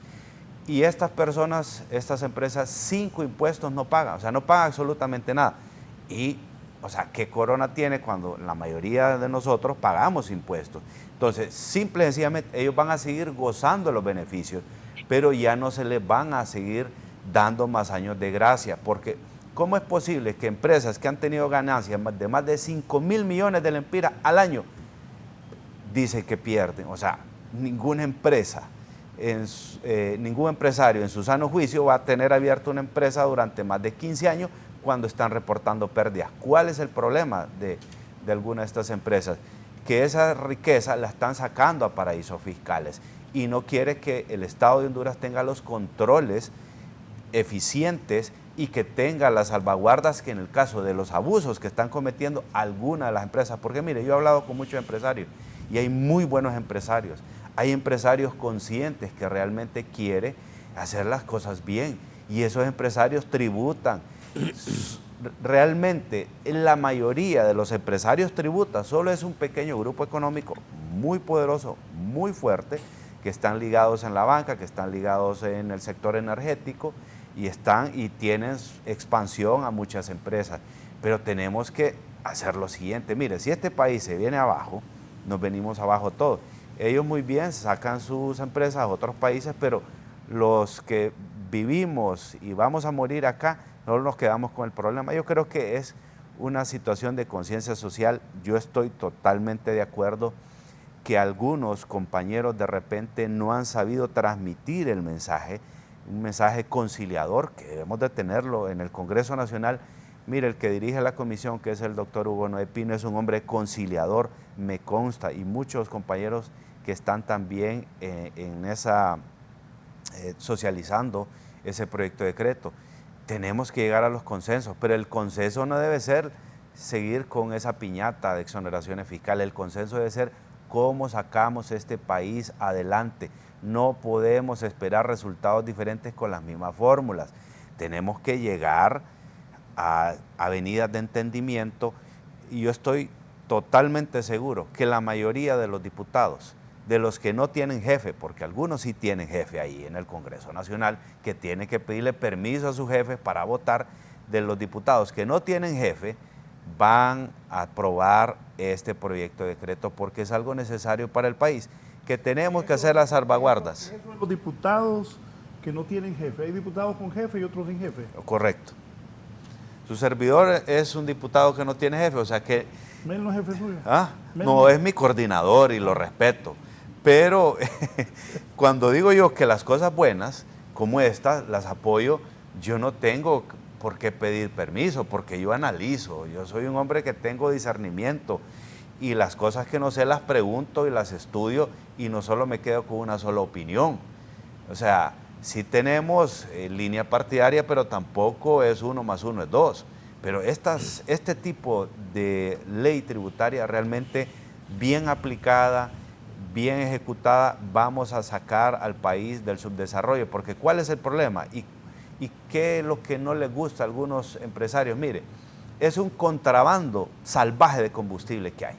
Y estas personas, estas empresas, 5 impuestos no pagan, o sea, no pagan absolutamente nada. Y, o sea, ¿qué corona tiene cuando la mayoría de nosotros pagamos impuestos? Entonces, simple y sencillamente, ellos van a seguir gozando los beneficios, pero ya no se les van a seguir dando más años de gracia, porque ¿cómo es posible que empresas que han tenido ganancias de más de 5 mil millones de lempiras al año, dicen que pierden? O sea, ninguna empresa, ningún empresario en su sano juicio va a tener abierta una empresa durante más de 15 años cuando están reportando pérdidas. ¿Cuál es el problema de alguna de estas empresas? Que esa riqueza la están sacando a paraísos fiscales y no quiere que el Estado de Honduras tenga los controles eficientes y que tenga las salvaguardas que en el caso de los abusos que están cometiendo algunas de las empresas, porque mire, yo he hablado con muchos empresarios y hay muy buenos empresarios, hay empresarios conscientes que realmente quieren hacer las cosas bien y esos empresarios tributan. Realmente la mayoría de los empresarios tributan, solo es un pequeño grupo económico muy poderoso, muy fuerte, que están ligados en la banca, que están ligados en el sector energético y tienen expansión a muchas empresas. Pero tenemos que hacer lo siguiente, mire, si este país se viene abajo, nos venimos abajo todos. Ellos muy bien sacan sus empresas a otros países, pero los que vivimos y vamos a morir acá, no nos quedamos con el problema. Yo creo que es una situación de conciencia social. Yo estoy totalmente de acuerdo que algunos compañeros de repente no han sabido transmitir el mensaje, un mensaje conciliador que debemos de tenerlo en el Congreso Nacional. Mire, el que dirige la comisión, que es el doctor Hugo Noé Pino, es un hombre conciliador, me consta, y muchos compañeros que están también en esa, socializando ese proyecto de decreto. Tenemos que llegar a los consensos, pero el consenso no debe ser seguir con esa piñata de exoneraciones fiscales, el consenso debe ser cómo sacamos este país adelante. No podemos esperar resultados diferentes con las mismas fórmulas. Tenemos que llegar a avenidas de entendimiento, y yo estoy totalmente seguro que la mayoría de los diputados, de los que no tienen jefe, porque algunos sí tienen jefe ahí en el Congreso Nacional, que tienen que pedirle permiso a sus jefes para votar, de los diputados que no tienen jefe, van a aprobar este proyecto de decreto porque es algo necesario para el país, que tenemos que hacer las salvaguardas. Los diputados que no tienen jefe, hay diputados con jefe y otros sin jefe. Correcto. Su servidor es un diputado que no tiene jefe, o sea que... Mel no es jefe suyo. No, es mi coordinador y lo respeto, pero cuando digo yo que las cosas buenas como estas las apoyo, yo no tengo por qué pedir permiso, porque yo analizo, yo soy un hombre que tengo discernimiento, y las cosas que no sé las pregunto y las estudio, y no solo me quedo con una sola opinión. O sea, sí tenemos línea partidaria, pero tampoco es 1 más 1 es 2. Pero este tipo de ley tributaria realmente bien aplicada, bien ejecutada, vamos a sacar al país del subdesarrollo. Porque ¿cuál es el problema? ¿Y qué es lo que no les gusta a algunos empresarios? Mire, es un contrabando salvaje de combustible que hay.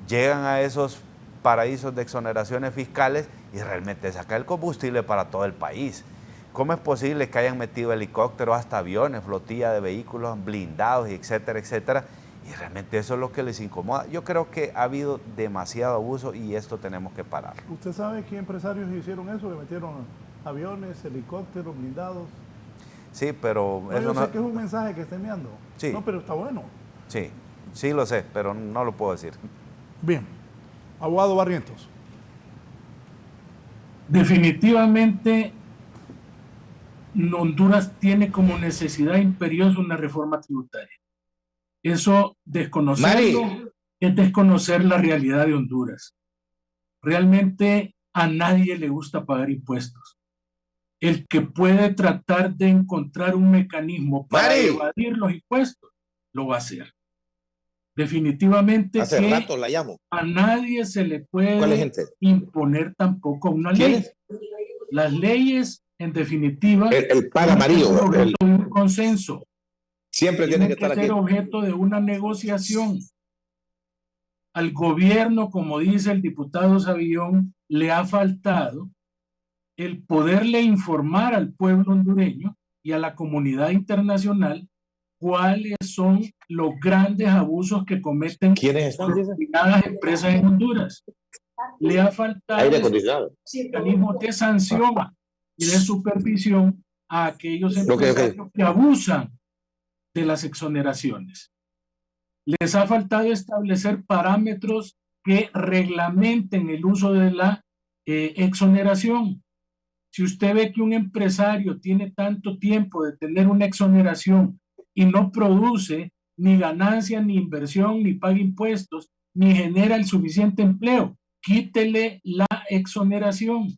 Llegan a esos paraísos de exoneraciones fiscales y realmente sacan el combustible para todo el país. ¿Cómo es posible que hayan metido helicópteros, hasta aviones, flotilla de vehículos blindados, etcétera, etcétera? Y realmente eso es lo que les incomoda. Yo creo que ha habido demasiado abuso y esto tenemos que parar. ¿Usted sabe qué empresarios hicieron eso? ¿Le metieron aviones, helicópteros, blindados? Sí, pero... No, yo sé que es un mensaje que está enviando. Sí. No, pero está bueno. Sí, sí lo sé, pero no lo puedo decir. Bien. Abogado Barrientos. Definitivamente, Honduras tiene como necesidad imperiosa una reforma tributaria. Eso, desconocerlo, es desconocer la realidad de Honduras. Realmente a nadie le gusta pagar impuestos. El que puede tratar de encontrar un mecanismo para evadir los impuestos, lo va a hacer. Definitivamente hace rato la llamo. A nadie se le puede imponer tampoco una ley. Las leyes, en definitiva, el pan amarillo, objeto de un consenso. Siempre tiene que estar ser objeto de una negociación. Al gobierno, como dice el diputado Savillón, le ha faltado el poderle informar al pueblo hondureño y a la comunidad internacional cuáles son los grandes abusos que cometen determinadas empresas en Honduras. Le ha faltado mecanismos de sanción y de supervisión a aquellos empresarios que abusan de las exoneraciones. Les ha faltado establecer parámetros que reglamenten el uso de la exoneración. Si usted ve que un empresario tiene tanto tiempo de tener una exoneración y no produce ni ganancia, ni inversión, ni paga impuestos, ni genera el suficiente empleo, quítele la exoneración.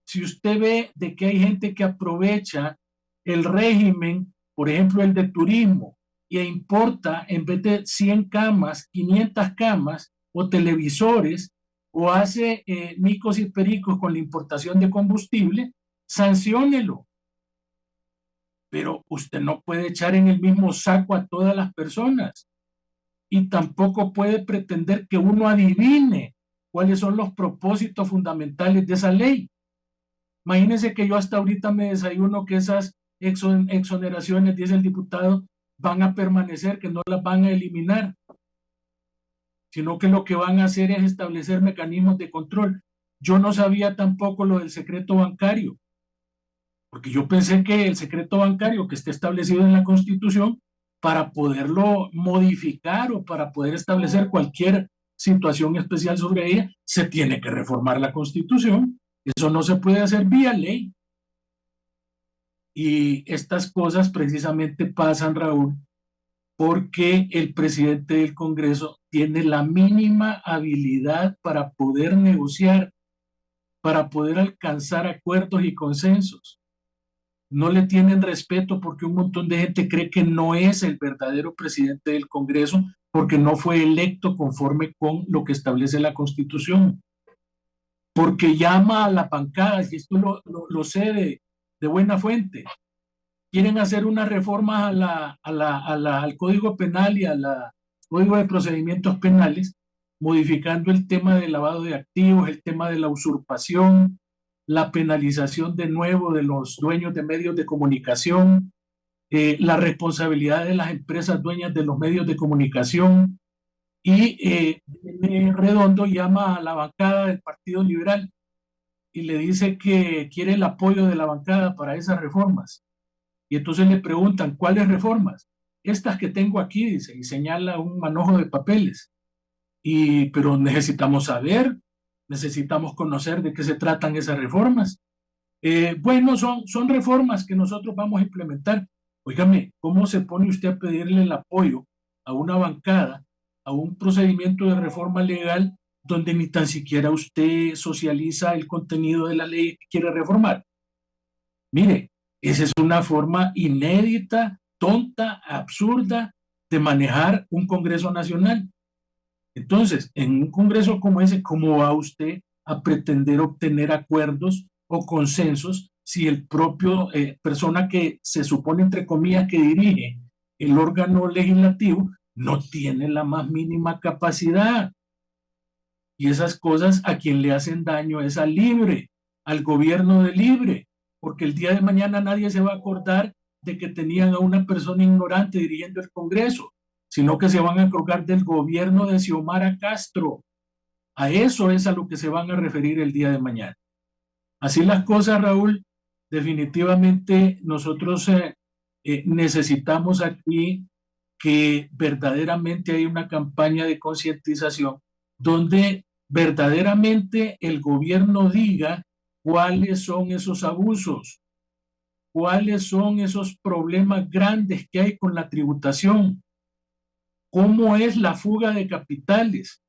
Si usted ve de que hay gente que aprovecha el régimen, por ejemplo el de turismo, e importa en vez de 100 camas, 500 camas o televisores, o hace micos y pericos con la importación de combustible, sanciónelo. Pero usted no puede echar en el mismo saco a todas las personas y tampoco puede pretender que uno adivine cuáles son los propósitos fundamentales de esa ley. Imagínense que yo hasta ahorita me desayuno que esas exoneraciones, dice el diputado, van a permanecer, que no las van a eliminar, sino que lo que van a hacer es establecer mecanismos de control. Yo no sabía tampoco lo del secreto bancario, Porque yo pensé que el secreto bancario que esté establecido en la Constitución, para poderlo modificar o para poder establecer cualquier situación especial sobre ella, se tiene que reformar la Constitución. Eso no se puede hacer vía ley. Y estas cosas precisamente pasan, Raúl, porque el presidente del Congreso tiene la mínima habilidad para poder negociar, para poder alcanzar acuerdos y consensos. No le tienen respeto porque un montón de gente cree que no es el verdadero presidente del Congreso porque no fue electo conforme con lo que establece la Constitución. Porque llama a la bancada, y esto lo sé de buena fuente. Quieren hacer una reforma al Código Penal y al Código de Procedimientos Penales, modificando el tema del lavado de activos, el tema de la usurpación, la penalización de nuevo de los dueños de medios de comunicación, la responsabilidad de las empresas dueñas de los medios de comunicación, y Redondo llama a la bancada del Partido Liberal y le dice que quiere el apoyo de la bancada para esas reformas. Y entonces le preguntan, ¿cuáles reformas? Estas que tengo aquí, dice, y señala un manojo de papeles. Pero necesitamos saber, necesitamos conocer de qué se tratan esas reformas. Bueno, son reformas que nosotros vamos a implementar. Óigame, ¿cómo se pone usted a pedirle el apoyo a una bancada, a un procedimiento de reforma legal donde ni tan siquiera usted socializa el contenido de la ley que quiere reformar? Mire, esa es una forma inédita, tonta, absurda de manejar un Congreso Nacional. Entonces, en un Congreso como ese, ¿cómo va usted a pretender obtener acuerdos o consensos si el propio persona que se supone, entre comillas, que dirige el órgano legislativo no tiene la más mínima capacidad? Y esas cosas a quien le hacen daño es al Libre, al gobierno de Libre, porque el día de mañana nadie se va a acordar de que tenían a una persona ignorante dirigiendo el Congreso, sino que se van a acordar del gobierno de Xiomara Castro. A eso es a lo que se van a referir el día de mañana. Así las cosas, Raúl, definitivamente nosotros necesitamos aquí que verdaderamente hay una campaña de concientización donde verdaderamente el gobierno diga cuáles son esos abusos, cuáles son esos problemas grandes que hay con la tributación, cómo es la fuga de capitales,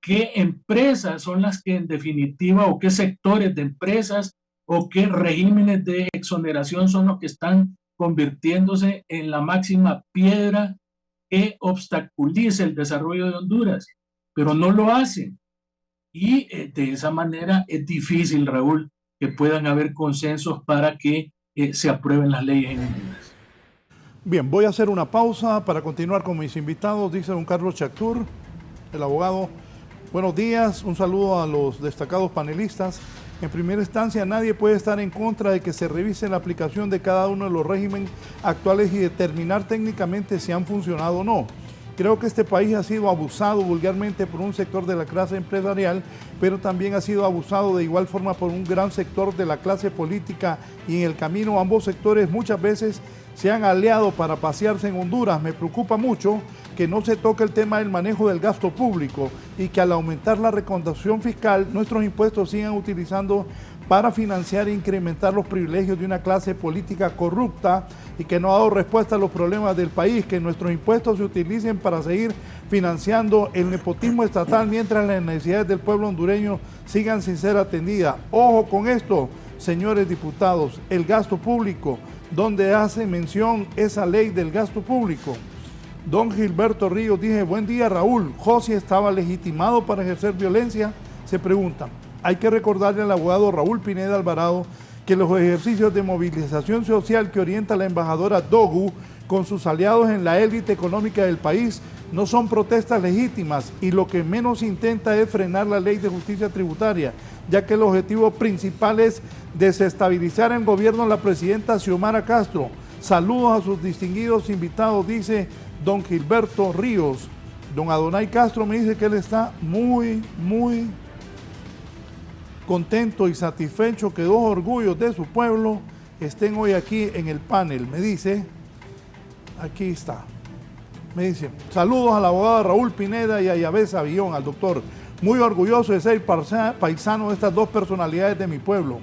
qué empresas son las que en definitiva, o qué sectores de empresas o qué regímenes de exoneración son los que están convirtiéndose en la máxima piedra que obstaculiza el desarrollo de Honduras, pero no lo hacen. Y de esa manera es difícil, Raúl, que puedan haber consensos para que se aprueben las leyes en Honduras. Bien, voy a hacer una pausa para continuar con mis invitados, dice don Carlos Chactur, el abogado. Buenos días, un saludo a los destacados panelistas. En primera instancia, nadie puede estar en contra de que se revise la aplicación de cada uno de los regímenes actuales y determinar técnicamente si han funcionado o no. Creo que este país ha sido abusado vulgarmente por un sector de la clase empresarial, pero también ha sido abusado de igual forma por un gran sector de la clase política, y en el camino ambos sectores muchas veces se han aliado para pasearse en Honduras. Me preocupa mucho que no se toque el tema del manejo del gasto público y que al aumentar la recaudación fiscal, nuestros impuestos sigan utilizando para financiar e incrementar los privilegios de una clase política corrupta y que no ha dado respuesta a los problemas del país, que nuestros impuestos se utilicen para seguir financiando el nepotismo estatal mientras las necesidades del pueblo hondureño sigan sin ser atendidas. Ojo con esto, señores diputados, el gasto público, donde hace mención esa ley del gasto público. Don Gilberto Ríos dice, buen día Raúl, ¿José estaba legitimado para ejercer violencia? Se pregunta. Hay que recordarle al abogado Raúl Pineda Alvarado que los ejercicios de movilización social que orienta la embajadora Dogu con sus aliados en la élite económica del país no son protestas legítimas y lo que menos intenta es frenar la ley de justicia tributaria, ya que el objetivo principal es desestabilizar el gobierno de la presidenta Xiomara Castro. Saludos a sus distinguidos invitados, dice don Gilberto Ríos. Don Adonai Castro me dice que él está muy contento y satisfecho que dos orgullos de su pueblo estén hoy aquí en el panel. Me dice, aquí está, me dice, saludos al abogado Raúl Pineda y a Yahvé Savillón, al doctor. Muy orgulloso de ser paisano de estas dos personalidades de mi pueblo.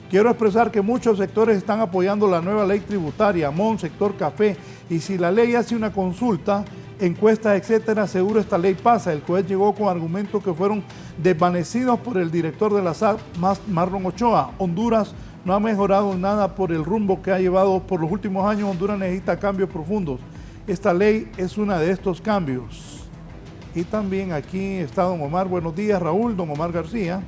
Quiero expresar que muchos sectores están apoyando la nueva ley tributaria, MON, sector café, y si la ley hace una consulta, encuestas, etcétera, seguro esta ley pasa. El juez llegó con argumentos que fueron desvanecidos por el director de la SAT, Marlon Ochoa. Honduras no ha mejorado nada por el rumbo que ha llevado por los últimos años. Honduras necesita cambios profundos. Esta ley es una de estos cambios. Y también aquí está don Omar. Buenos días, Raúl. Don Omar García.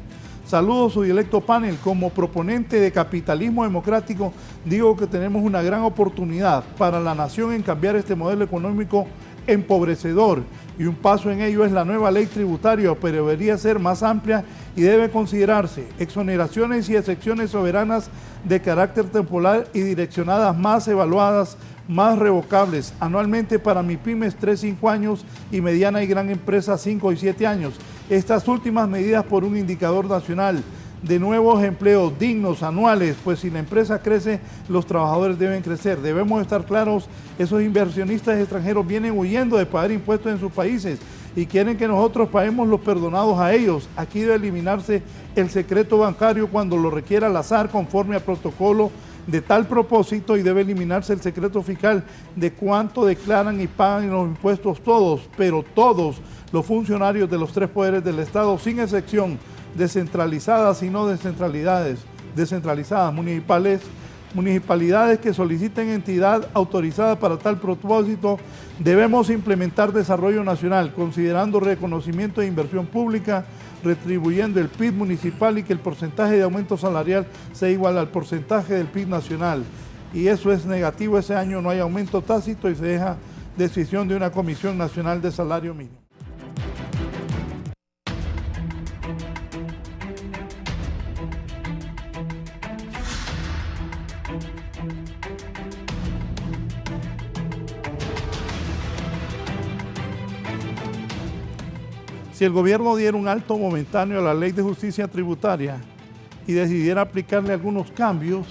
Saludos su directo panel. Como proponente de capitalismo democrático, digo que tenemos una gran oportunidad para la nación en cambiar este modelo económico empobrecedor. Y un paso en ello es la nueva ley tributaria, pero debería ser más amplia y debe considerarse exoneraciones y excepciones soberanas de carácter temporal y direccionadas más evaluadas, más revocables, anualmente para MIPYMES 3-5 años y mediana y gran empresa 5 y 7 años. Estas últimas medidas por un indicador nacional de nuevos empleos dignos anuales, pues si la empresa crece, los trabajadores deben crecer. Debemos estar claros, esos inversionistas extranjeros vienen huyendo de pagar impuestos en sus países y quieren que nosotros paguemos los perdonados a ellos. Aquí debe eliminarse el secreto bancario cuando lo requiera la SAR conforme al protocolo de tal propósito, y debe eliminarse el secreto fiscal de cuánto declaran y pagan los impuestos todos, pero todos los funcionarios de los tres poderes del Estado, sin excepción, descentralizadas y no descentralizadas, municipalidades que soliciten entidad autorizada para tal propósito. Debemos implementar desarrollo nacional, considerando reconocimiento de inversión pública, retribuyendo el PIB municipal y que el porcentaje de aumento salarial sea igual al porcentaje del PIB nacional. Y eso es negativo, ese año no hay aumento tácito y se deja decisión de una Comisión Nacional de Salario Mínimo. Si el gobierno diera un alto momentáneo a la ley de justicia tributaria y decidiera aplicarle algunos cambios,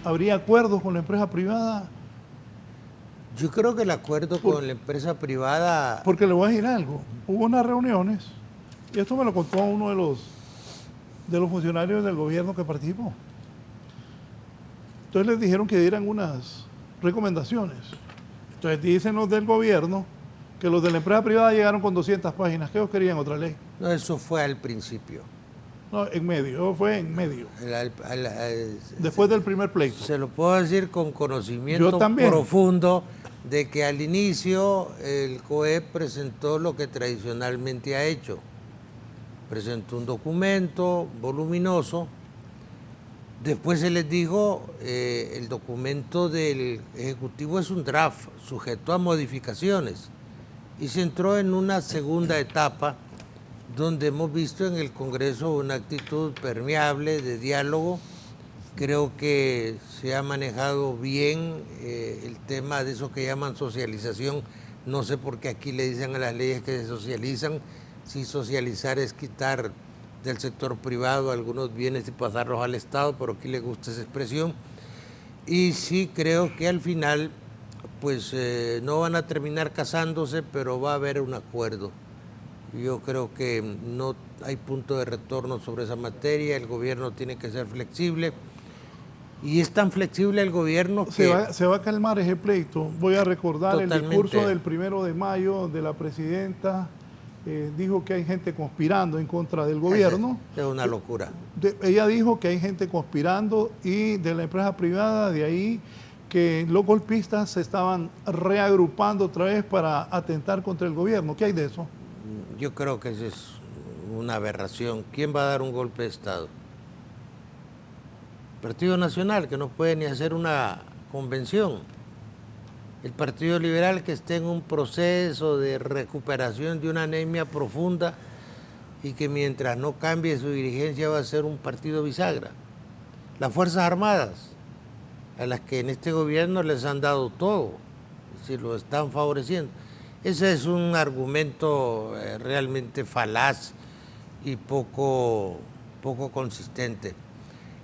¿habría acuerdos con la empresa privada? Yo creo que el acuerdo con la empresa privada... Porque le voy a decir algo, hubo unas reuniones, y esto me lo contó uno de los funcionarios del gobierno que participó. Entonces les dijeron que dieran unas recomendaciones. Entonces dicen los del gobierno que los de la empresa privada llegaron con 200 páginas. ¿Qué ellos querían? ¿Otra ley? No, eso fue al principio. No, en medio, fue en medio. Después del primer pleito. Se lo puedo decir con conocimiento profundo de que al inicio el COEP presentó lo que tradicionalmente ha hecho. Presentó un documento voluminoso. Después se les dijo, el documento del Ejecutivo es un draft sujeto a modificaciones. Y se entró en una segunda etapa donde hemos visto en el Congreso una actitud permeable de diálogo. Creo que se ha manejado bien el tema de eso que llaman socialización. No sé por qué aquí le dicen a las leyes que se socializan, si socializar es quitar del sector privado algunos bienes y pasarlos al Estado, pero aquí le gusta esa expresión. Y sí creo que al final pues no van a terminar casándose, pero va a haber un acuerdo. Yo creo que no hay punto de retorno sobre esa materia, el gobierno tiene que ser flexible, y es tan flexible el gobierno que... Se va a calmar ese pleito. Voy a recordar el discurso del 1 de mayo, donde la presidenta dijo que hay gente conspirando en contra del gobierno. Es una locura. Ella dijo que hay gente conspirando, y de la empresa privada, de ahí que los golpistas se estaban reagrupando otra vez para atentar contra el gobierno. ¿Qué hay de eso? Yo creo que eso es una aberración. ¿Quién va a dar un golpe de Estado? El Partido Nacional, que no puede ni hacer una convención. El Partido Liberal, que está en un proceso de recuperación de una anemia profunda y que mientras no cambie su dirigencia va a ser un partido bisagra. Las Fuerzas Armadas, a las que en este gobierno les han dado todo, es decir, lo están favoreciendo. Ese es un argumento realmente falaz y poco consistente.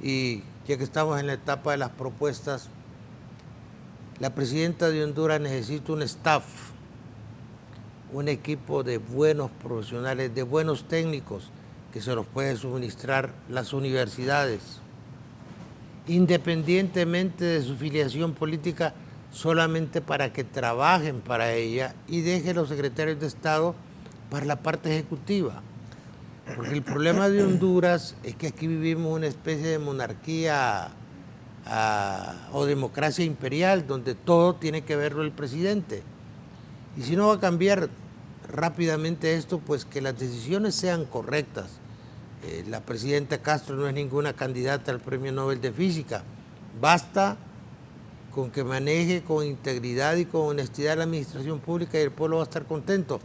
Y ya que estamos en la etapa de las propuestas, la presidenta de Honduras necesita un staff, un equipo de buenos profesionales, de buenos técnicos, que se los puede suministrar las universidades, independientemente de su filiación política, solamente para que trabajen para ella y deje los secretarios de Estado para la parte ejecutiva. Porque el problema de Honduras es que aquí vivimos una especie de monarquía o democracia imperial, donde todo tiene que verlo el presidente. Y si no va a cambiar rápidamente esto, pues que las decisiones sean correctas. La presidenta Castro no es ninguna candidata al Premio Nobel de Física. Basta con que maneje con integridad y con honestidad la administración pública y el pueblo va a estar contento.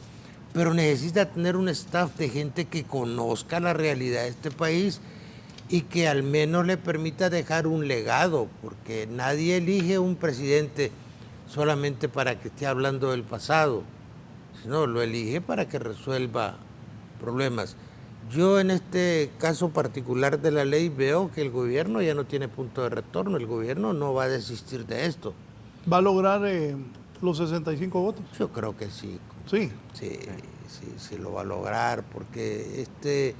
Pero necesita tener un staff de gente que conozca la realidad de este país y que al menos le permita dejar un legado, porque nadie elige un presidente solamente para que esté hablando del pasado, sino lo elige para que resuelva problemas. Yo en este caso particular de la ley veo que el gobierno ya no tiene punto de retorno, el gobierno no va a desistir de esto. ¿Va a lograr los 65 votos? Yo creo que sí. Sí. Sí lo va a lograr, porque este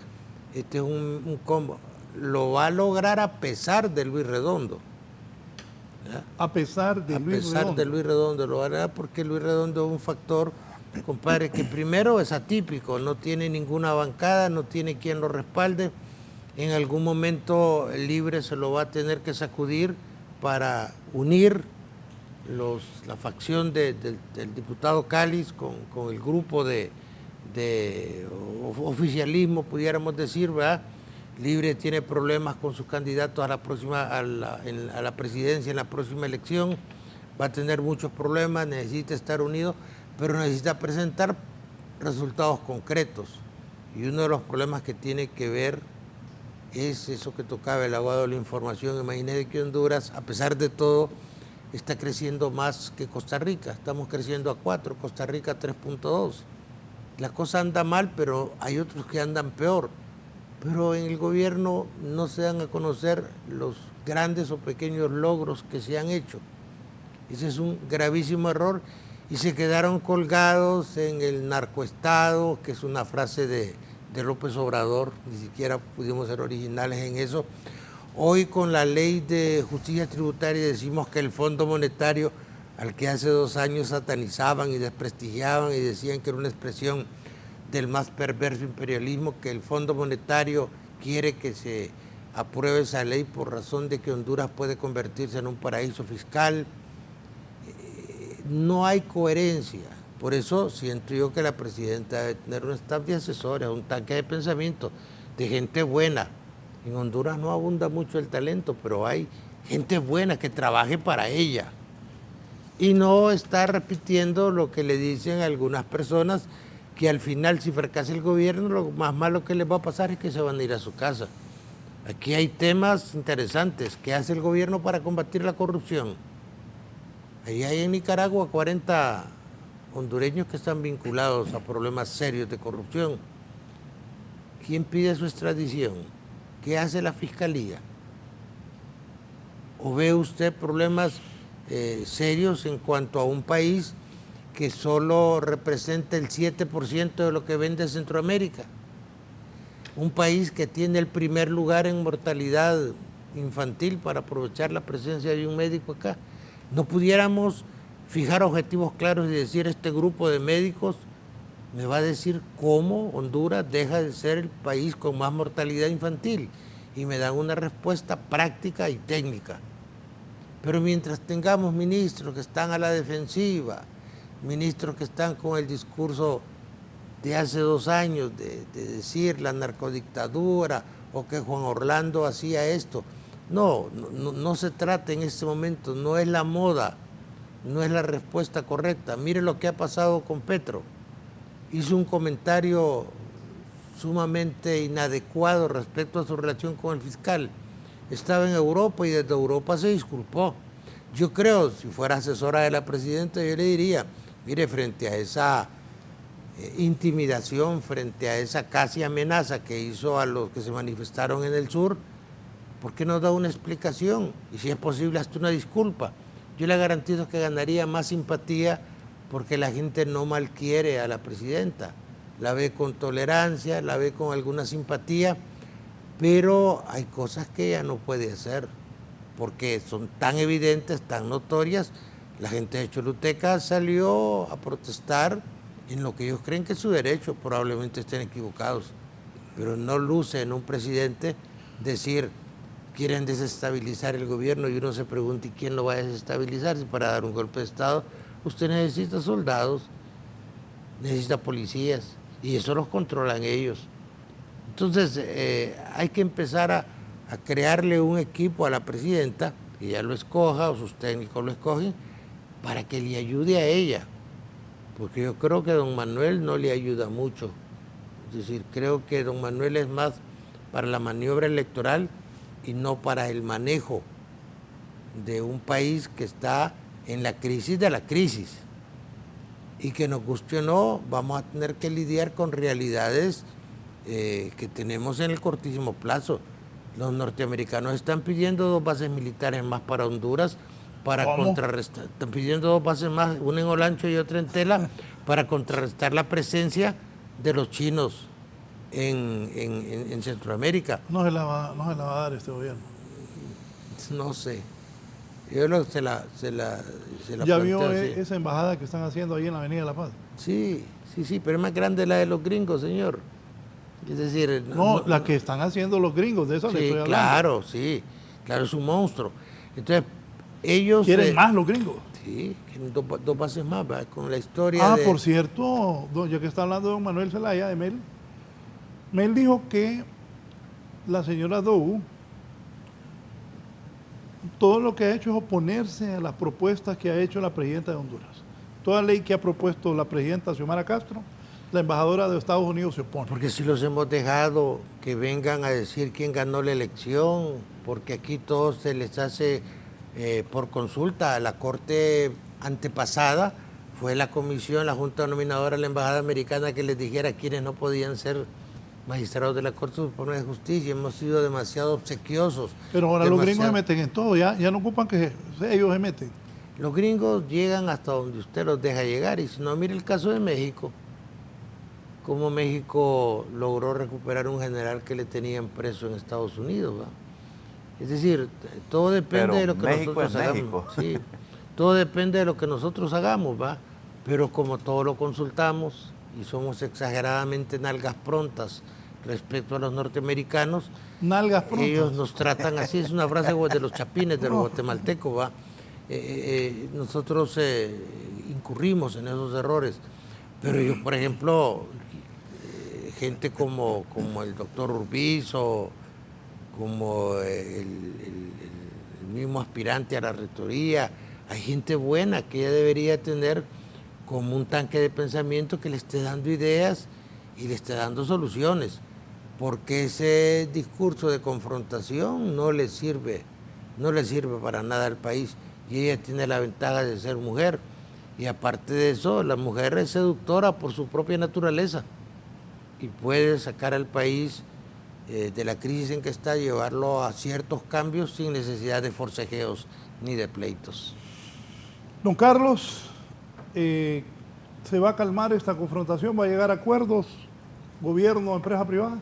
es un combo. Lo va a lograr a pesar de Luis Redondo. ¿Ya? A pesar de Luis Redondo lo va a lograr, porque Luis Redondo es un factor, compadre, que primero es atípico, no tiene ninguna bancada, no tiene quien lo respalde. En algún momento el Libre se lo va a tener que sacudir para unir la facción del diputado Cáliz con el grupo de oficialismo, pudiéramos decir, ¿verdad? Libre tiene problemas con sus candidatos a la presidencia en la próxima elección, va a tener muchos problemas, necesita estar unido, pero necesita presentar resultados concretos. Y uno de los problemas que tiene que ver es eso que tocaba el abogado de la información. Imagínense que Honduras, a pesar de todo, está creciendo más que Costa Rica. Estamos creciendo a 4, Costa Rica 3.2. La cosa anda mal, pero hay otros que andan peor. Pero en el gobierno no se dan a conocer los grandes o pequeños logros que se han hecho. Ese es un gravísimo error y se quedaron colgados en el narcoestado, que es una frase de López Obrador, ni siquiera pudimos ser originales en eso. Hoy con la ley de justicia tributaria decimos que el Fondo Monetario, al que hace 2 años satanizaban y desprestigiaban y decían que era una expresión del más perverso imperialismo, que el Fondo Monetario quiere que se apruebe esa ley por razón de que Honduras puede convertirse en un paraíso fiscal. No hay coherencia. Por eso siento yo que la presidenta debe tener un staff de asesores, un tanque de pensamiento, de gente buena. En Honduras no abunda mucho el talento, pero hay gente buena que trabaje para ella. Y no está repitiendo lo que le dicen algunas personas, que al final, si fracasa el gobierno, lo más malo que les va a pasar es que se van a ir a su casa. Aquí hay temas interesantes. ¿Qué hace el gobierno para combatir la corrupción? Ahí hay en Nicaragua 40 hondureños que están vinculados a problemas serios de corrupción. ¿Quién pide su extradición? ¿Qué hace la fiscalía? ¿O ve usted problemas serios en cuanto a un país que solo representa el 7% de lo que vende Centroamérica? Un país que tiene el primer lugar en mortalidad infantil, para aprovechar la presencia de un médico acá. ¿No pudiéramos fijar objetivos claros y decir, este grupo de médicos me va a decir cómo Honduras deja de ser el país con más mortalidad infantil? Y me dan una respuesta práctica y técnica. Pero mientras tengamos ministros que están a la defensiva, ministros que están con el discurso de hace 2 años de decir la narcodictadura o que Juan Orlando hacía esto, no se trata en este momento, no es la moda, no es la respuesta correcta. Mire lo que ha pasado con Petro. Hizo un comentario sumamente inadecuado respecto a su relación con el fiscal. Estaba en Europa y desde Europa se disculpó. Yo creo, si fuera asesora de la presidenta, yo le diría, mire, frente a esa intimidación, frente a esa casi amenaza que hizo a los que se manifestaron en el sur, ¿por qué no da una explicación? Y si es posible, hasta una disculpa. Yo le garantizo que ganaría más simpatía porque la gente no malquiere a la presidenta. La ve con tolerancia, la ve con alguna simpatía, pero hay cosas que ella no puede hacer porque son tan evidentes, tan notorias. La gente de Choluteca salió a protestar en lo que ellos creen que es su derecho, probablemente estén equivocados, pero no luce en un presidente decir quieren desestabilizar el gobierno y uno se pregunta ¿y quién lo va a desestabilizar? Si para dar un golpe de Estado usted necesita soldados, necesita policías y eso los controlan ellos. Entonces hay que empezar a crearle un equipo a la presidenta, que ella lo escoja o sus técnicos lo escogen, para que le ayude a ella, porque yo creo que don Manuel no le ayuda mucho. Es decir, creo que don Manuel es más para la maniobra electoral y no para el manejo de un país que está en la crisis de la crisis y que nos guste o no, vamos a tener que lidiar con realidades que tenemos en el cortísimo plazo. Los norteamericanos están pidiendo 2 bases militares más para Honduras para contrarrestar, están pidiendo 2 bases más, una en Olancho y otra en Tela, para contrarrestar la presencia de los chinos en Centroamérica. No se la va a dar este gobierno. No sé. Yo se la ¿Ya vio esa embajada que están haciendo ahí en la Avenida de la Paz? Sí, pero es más grande la de los gringos, señor. Es decir... No, la que están haciendo los gringos, de eso le estoy hablando. Claro, claro, es un monstruo. Entonces, ellos... ¿Quieren más los gringos? Sí, quieren 2 bases más, ¿verdad? Con la historia por cierto, ya que está hablando don Manuel Zelaya de Mel, Mel dijo que la señora Dou todo lo que ha hecho es oponerse a las propuestas que ha hecho la presidenta de Honduras. Toda ley que ha propuesto la presidenta Xiomara Castro, la embajadora de Estados Unidos se opone. Porque si los hemos dejado que vengan a decir quién ganó la elección, porque aquí todo se les hace por consulta. La corte antepasada fue la comisión, la junta nominadora de la embajada americana que les dijera quiénes no podían ser magistrados de la Corte Suprema de Justicia. Hemos sido demasiado obsequiosos. Pero ahora los gringos se meten en todo, ya no ocupan que ellos se meten. Los gringos llegan hasta donde usted los deja llegar, y si no, mire el caso de México, cómo México logró recuperar un general que le tenían preso en Estados Unidos, ¿va? Es decir, todo depende de lo que nosotros hagamos. Sí, todo depende de lo que nosotros hagamos, ¿va? Pero como todo lo consultamos y somos exageradamente nalgas prontas respecto a los norteamericanos, nalgas prontas, ellos nos tratan así, es una frase de los chapines, de los guatemaltecos, ¿va? Nosotros incurrimos en esos errores, pero yo, por ejemplo, gente como el doctor Urbizo, como el mismo aspirante a la rectoría, hay gente buena que ya debería tener como un tanque de pensamiento que le esté dando ideas y le esté dando soluciones, porque ese discurso de confrontación no le sirve para nada al país, y ella tiene la ventaja de ser mujer, y aparte de eso, la mujer es seductora por su propia naturaleza y puede sacar al país de la crisis en que está, llevarlo a ciertos cambios sin necesidad de forcejeos ni de pleitos. Don Carlos, ¿se va a calmar esta confrontación? ¿Va a llegar a acuerdos gobierno, empresa privada?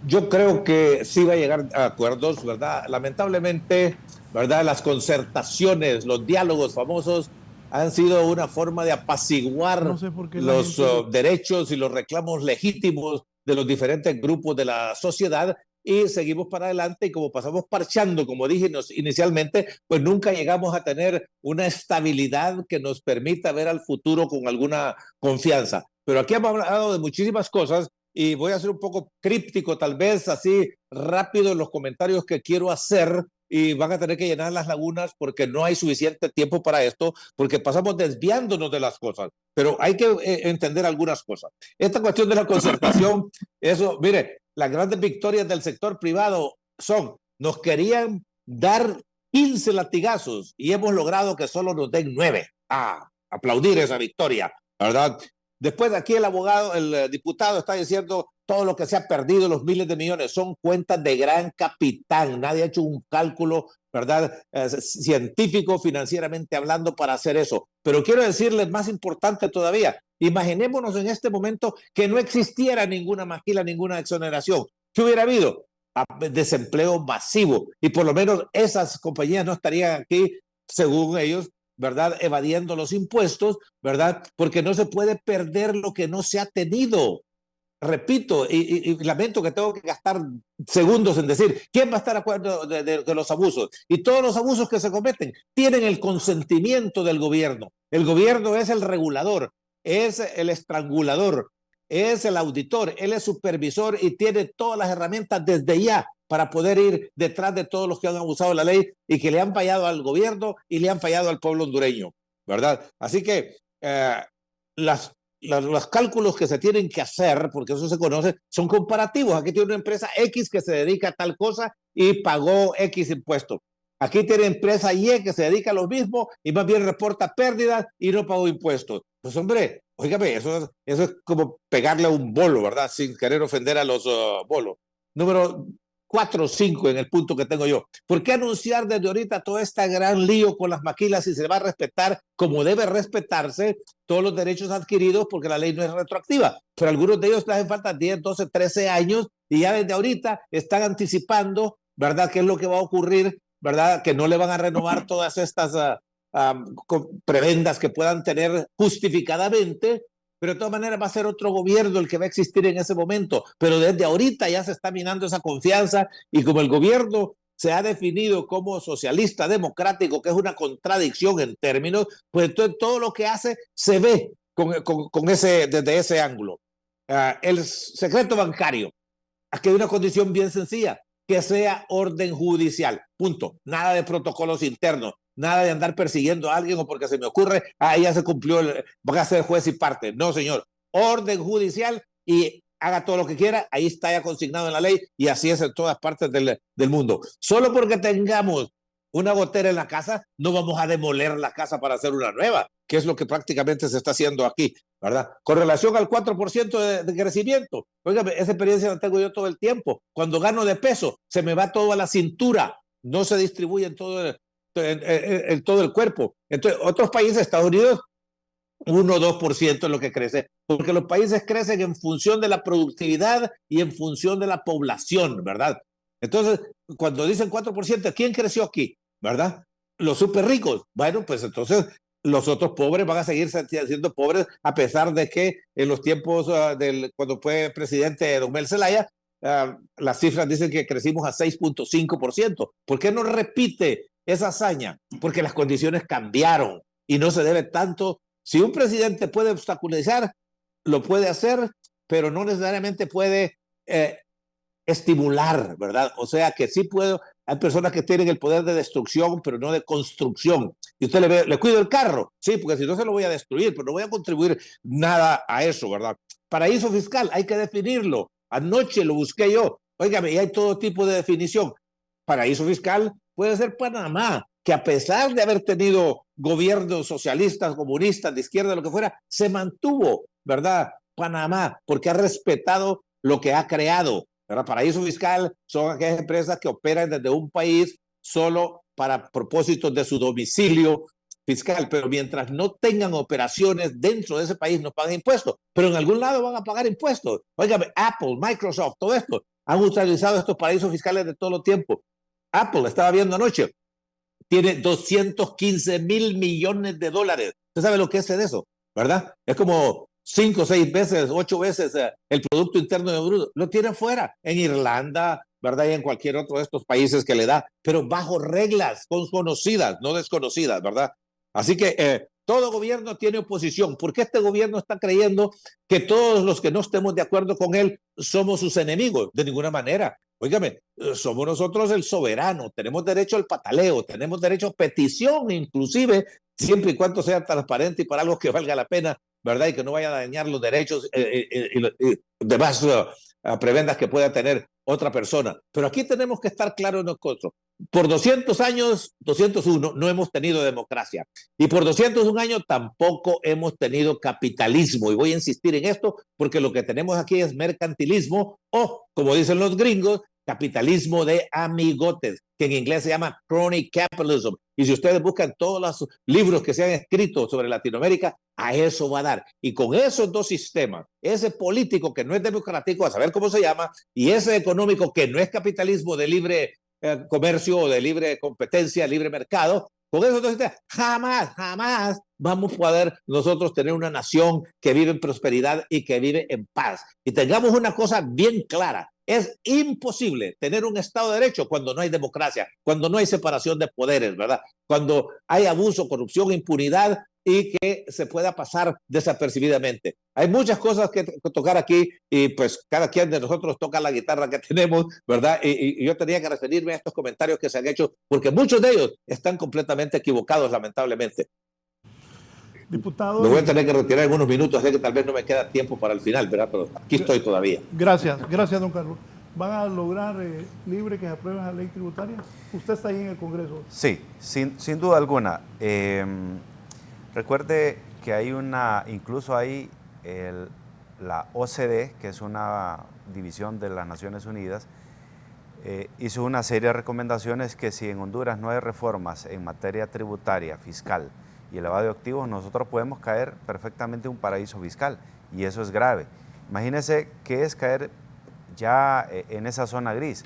Yo creo que sí va a llegar a acuerdos, ¿verdad? Lamentablemente, ¿verdad? Las concertaciones, los diálogos famosos han sido una forma de apaciguar los derechos y los reclamos legítimos de los diferentes grupos de la sociedad, y seguimos para adelante, y como pasamos parchando, como dije inicialmente, pues nunca llegamos a tener una estabilidad que nos permita ver al futuro con alguna confianza. Pero aquí hemos hablado de muchísimas cosas y voy a ser un poco críptico, tal vez así rápido en los comentarios que quiero hacer, y van a tener que llenar las lagunas porque no hay suficiente tiempo para esto, porque pasamos desviándonos de las cosas, pero hay que entender algunas cosas. Esta cuestión de la concertación, eso, mire, las grandes victorias del sector privado nos querían dar 15 latigazos y hemos logrado que solo nos den 9. Aplaudir esa victoria, ¿verdad? Después de aquí el abogado, el diputado está diciendo todo lo que se ha perdido, los miles de millones, son cuentas de gran capitán. Nadie ha hecho un cálculo, ¿verdad? Científico, financieramente hablando, para hacer eso. Pero quiero decirles, más importante todavía, imaginémonos en este momento que no existiera ninguna maquila, ninguna exoneración. ¿Qué hubiera habido? Desempleo masivo, y por lo menos esas compañías no estarían aquí, según ellos, ¿verdad?, evadiendo los impuestos, ¿verdad?, porque no se puede perder lo que no se ha tenido. Repito, y lamento que tengo que gastar segundos en decir, ¿quién va a estar de acuerdo de los abusos? Y todos los abusos que se cometen tienen el consentimiento del gobierno. El gobierno es el regulador, es el estrangulador, es el auditor, él es supervisor y tiene todas las herramientas desde ya para poder ir detrás de todos los que han abusado de la ley y que le han fallado al gobierno y le han fallado al pueblo hondureño, ¿verdad? Así que los cálculos que se tienen que hacer, porque eso se conoce, son comparativos. Aquí tiene una empresa X que se dedica a tal cosa y pagó X impuestos. Aquí tiene empresa Y que se dedica a lo mismo y más bien reporta pérdidas y no pagó impuestos. Pues hombre, óigame, eso es como pegarle a un bolo, ¿verdad? Sin querer ofender a los bolos. Número 4 o 5 en el punto que tengo yo. ¿Por qué anunciar desde ahorita todo este gran lío con las maquilas si se va a respetar como debe respetarse todos los derechos adquiridos, porque la ley no es retroactiva? Pero algunos de ellos les hacen falta 10, 12, 13 años y ya desde ahorita están anticipando, ¿verdad?, qué es lo que va a ocurrir, ¿verdad?, que no le van a renovar todas estas prebendas que puedan tener justificadamente. Pero de todas maneras va a ser otro gobierno el que va a existir en ese momento. Pero desde ahorita ya se está minando esa confianza, y como el gobierno se ha definido como socialista democrático, que es una contradicción en términos, pues entonces todo lo que hace se ve desde ese ángulo. El secreto bancario, aquí hay una condición bien sencilla, que sea orden judicial, punto. Nada de protocolos internos. Nada de andar persiguiendo a alguien o porque se me ocurre, ya se cumplió, van a ser juez y parte. No, señor. Orden judicial y haga todo lo que quiera. Ahí está ya consignado en la ley y así es en todas partes del mundo. Solo porque tengamos una gotera en la casa, no vamos a demoler la casa para hacer una nueva, que es lo que prácticamente se está haciendo aquí, ¿verdad? Con relación al 4% de crecimiento, oiga, esa experiencia la tengo yo todo el tiempo. Cuando gano de peso, se me va todo a la cintura, no se distribuye en todo el cuerpo. Entonces, otros países, Estados Unidos, 1 o 2% es lo que crece, porque los países crecen en función de la productividad y en función de la población, ¿verdad? Entonces, cuando dicen 4%, ¿quién creció aquí? ¿Verdad? Los súper ricos. Bueno, pues entonces los otros pobres van a seguir siendo pobres, a pesar de que en los tiempos cuando fue presidente Don Mel Zelaya, las cifras dicen que crecimos a 6.5%. ¿Por qué no repite esa hazaña? Porque las condiciones cambiaron y no se debe tanto. Si un presidente puede obstaculizar, lo puede hacer, pero no necesariamente puede estimular, ¿verdad? O sea que sí puedo. Hay personas que tienen el poder de destrucción, pero no de construcción. Y usted le cuido el carro, sí, porque si no se lo voy a destruir, pero no voy a contribuir nada a eso, ¿verdad? Paraíso fiscal, hay que definirlo. Anoche lo busqué yo. Óigame, y hay todo tipo de definición. Paraíso fiscal puede ser Panamá, que a pesar de haber tenido gobiernos socialistas, comunistas, de izquierda, lo que fuera, se mantuvo, ¿verdad? Panamá, porque ha respetado lo que ha creado, ¿verdad? Paraíso fiscal son aquellas empresas que operan desde un país solo para propósitos de su domicilio fiscal, pero mientras no tengan operaciones dentro de ese país no pagan impuestos, pero en algún lado van a pagar impuestos. Óigame, Apple, Microsoft, todo esto, han utilizado estos paraísos fiscales de todo el tiempo. Apple, estaba viendo anoche, tiene 215 mil millones de dólares. ¿Usted sabe lo que es de eso? ¿Verdad? Es como 5, 6 veces, 8 veces el Producto Interno de Bruto. Lo tiene fuera, en Irlanda, ¿verdad? Y en cualquier otro de estos países que le da, pero bajo reglas conocidas, no desconocidas, ¿verdad? Así que todo gobierno tiene oposición. ¿Por qué este gobierno está creyendo que todos los que no estemos de acuerdo con él somos sus enemigos? De ninguna manera. Óigame, somos nosotros el soberano, tenemos derecho al pataleo, tenemos derecho a petición inclusive, siempre y cuando sea transparente y para algo que valga la pena, ¿verdad? Y que no vaya a dañar los derechos y demás prebendas que pueda tener otra persona. Pero aquí tenemos que estar claros nosotros. por 200 años, 201, no hemos tenido democracia. Y por 201 años tampoco hemos tenido capitalismo. Y voy a insistir en esto porque lo que tenemos aquí es mercantilismo o, como dicen los gringos, capitalismo de amigotes, que en inglés se llama crony capitalism. Y si ustedes buscan todos los libros que se han escrito sobre Latinoamérica, a eso va a dar. Y con esos dos sistemas, ese político que no es democrático, a saber cómo se llama, y ese económico que no es capitalismo de libre comercio o de libre competencia, libre mercado, con esos dos sistemas, jamás vamos a poder nosotros tener una nación que vive en prosperidad y que vive en paz. Y tengamos una cosa bien clara. Es imposible tener un Estado de Derecho cuando no hay democracia, cuando no hay separación de poderes, ¿verdad? Cuando hay abuso, corrupción, impunidad y que se pueda pasar desapercibidamente. Hay muchas cosas que tocar aquí y pues cada quien de nosotros toca la guitarra que tenemos, ¿verdad? Y yo tenía que referirme a estos comentarios que se han hecho porque muchos de ellos están completamente equivocados, lamentablemente. Diputado. Me voy a tener que retirar en unos minutos, así que tal vez no me queda tiempo para el final, ¿verdad? Pero aquí estoy todavía. Gracias, don Carlos. ¿Van a lograr libre que se apruebe la ley tributaria? Usted está ahí en el Congreso. Sí, sin duda alguna. Recuerde que hay incluso hay la OCDE, que es una división de las Naciones Unidas, hizo una serie de recomendaciones que si en Honduras no hay reformas en materia tributaria, fiscal y el lavado de activos, nosotros podemos caer perfectamente en un paraíso fiscal, y eso es grave. Imagínense qué es caer ya en esa zona gris.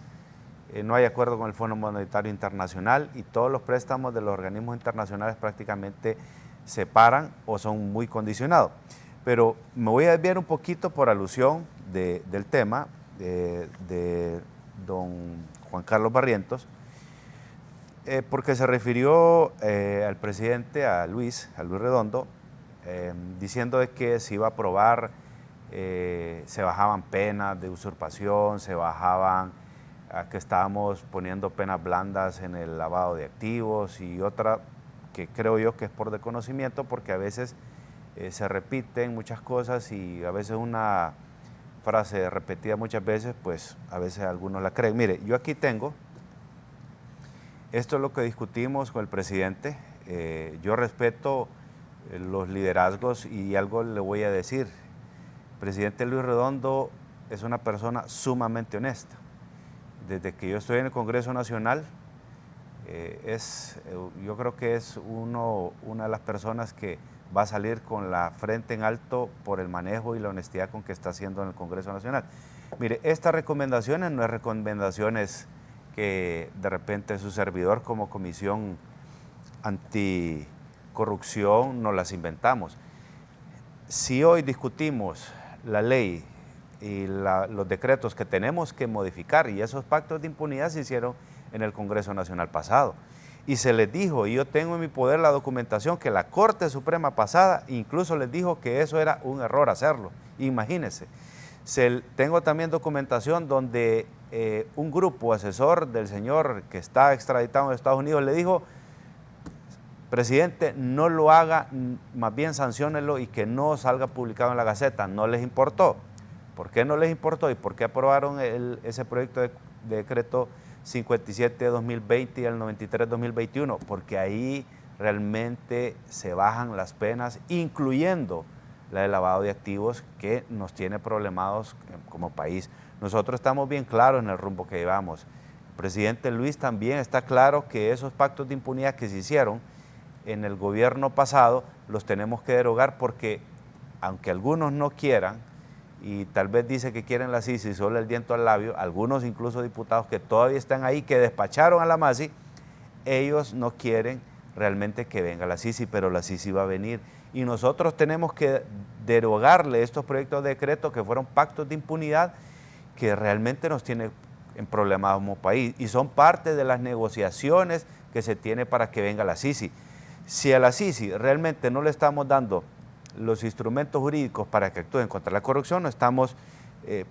No hay acuerdo con el Fondo Monetario Internacional y todos los préstamos de los organismos internacionales prácticamente se paran o son muy condicionados. Pero me voy a desviar un poquito por alusión del tema de don Juan Carlos Barrientos, porque se refirió al presidente, a Luis Redondo, diciendo de que se iba a aprobar, se bajaban penas de usurpación, se bajaban, que estábamos poniendo penas blandas en el lavado de activos y otra que creo yo que es por desconocimiento, porque a veces se repiten muchas cosas y a veces una frase repetida muchas veces, pues a veces algunos la creen. Mire, yo aquí tengo, esto es lo que discutimos con el presidente, yo respeto los liderazgos y algo le voy a decir. El presidente Luis Redondo es una persona sumamente honesta. Desde que yo estoy en el Congreso Nacional, yo creo que es una de las personas que va a salir con la frente en alto por el manejo y la honestidad con que está haciendo en el Congreso Nacional. Mire, estas recomendaciones no es recomendaciones que de repente su servidor como comisión anticorrupción nos las inventamos. Si hoy discutimos la ley y los decretos que tenemos que modificar, y esos pactos de impunidad se hicieron en el Congreso Nacional pasado, y se les dijo, y yo tengo en mi poder la documentación, que la Corte Suprema pasada incluso les dijo que eso era un error hacerlo. Imagínense. Tengo también documentación donde un grupo asesor del señor que está extraditado en Estados Unidos le dijo, presidente, no lo haga, más bien sanciónelo y que no salga publicado en la Gaceta. No les importó. ¿Por qué no les importó y por qué aprobaron ese proyecto de decreto 57 de 2020 y el 93 de 2021? Porque ahí realmente se bajan las penas, incluyendo la de lavado de activos, que nos tiene problemados como país. Nosotros estamos bien claros en el rumbo que llevamos. El presidente Luis también está claro que esos pactos de impunidad que se hicieron en el gobierno pasado los tenemos que derogar, porque aunque algunos no quieran, y tal vez dice que quieren la CICI y solo el diente al labio, algunos incluso diputados que todavía están ahí, que despacharon a la MASI, ellos no quieren realmente que venga la CICI, pero la CICI va a venir. Y nosotros tenemos que derogarle estos proyectos de decreto que fueron pactos de impunidad que realmente nos tienen en problemas como país y son parte de las negociaciones que se tiene para que venga la CICI. Si a la CICI realmente no le estamos dando los instrumentos jurídicos para que actúen contra la corrupción, no estamos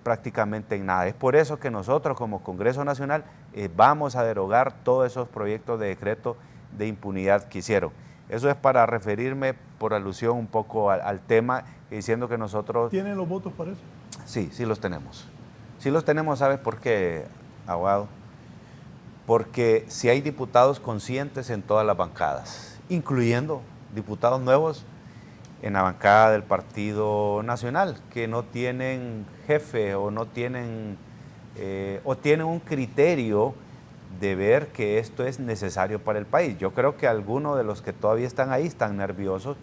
prácticamente en nada. Es por eso que nosotros como Congreso Nacional vamos a derogar todos esos proyectos de decreto de impunidad que hicieron. Eso es para referirme por alusión un poco al tema, diciendo que nosotros... ¿Tienen los votos para eso? Sí, sí los tenemos. Sí los tenemos, ¿sabes por qué, abogado? porque si hay diputados conscientes en todas las bancadas, incluyendo diputados nuevos en la bancada del Partido Nacional, que no tienen jefe o no tienen, o tienen un criterio de ver que esto es necesario para el país. Yo creo que algunos de los que todavía están ahí están nerviosos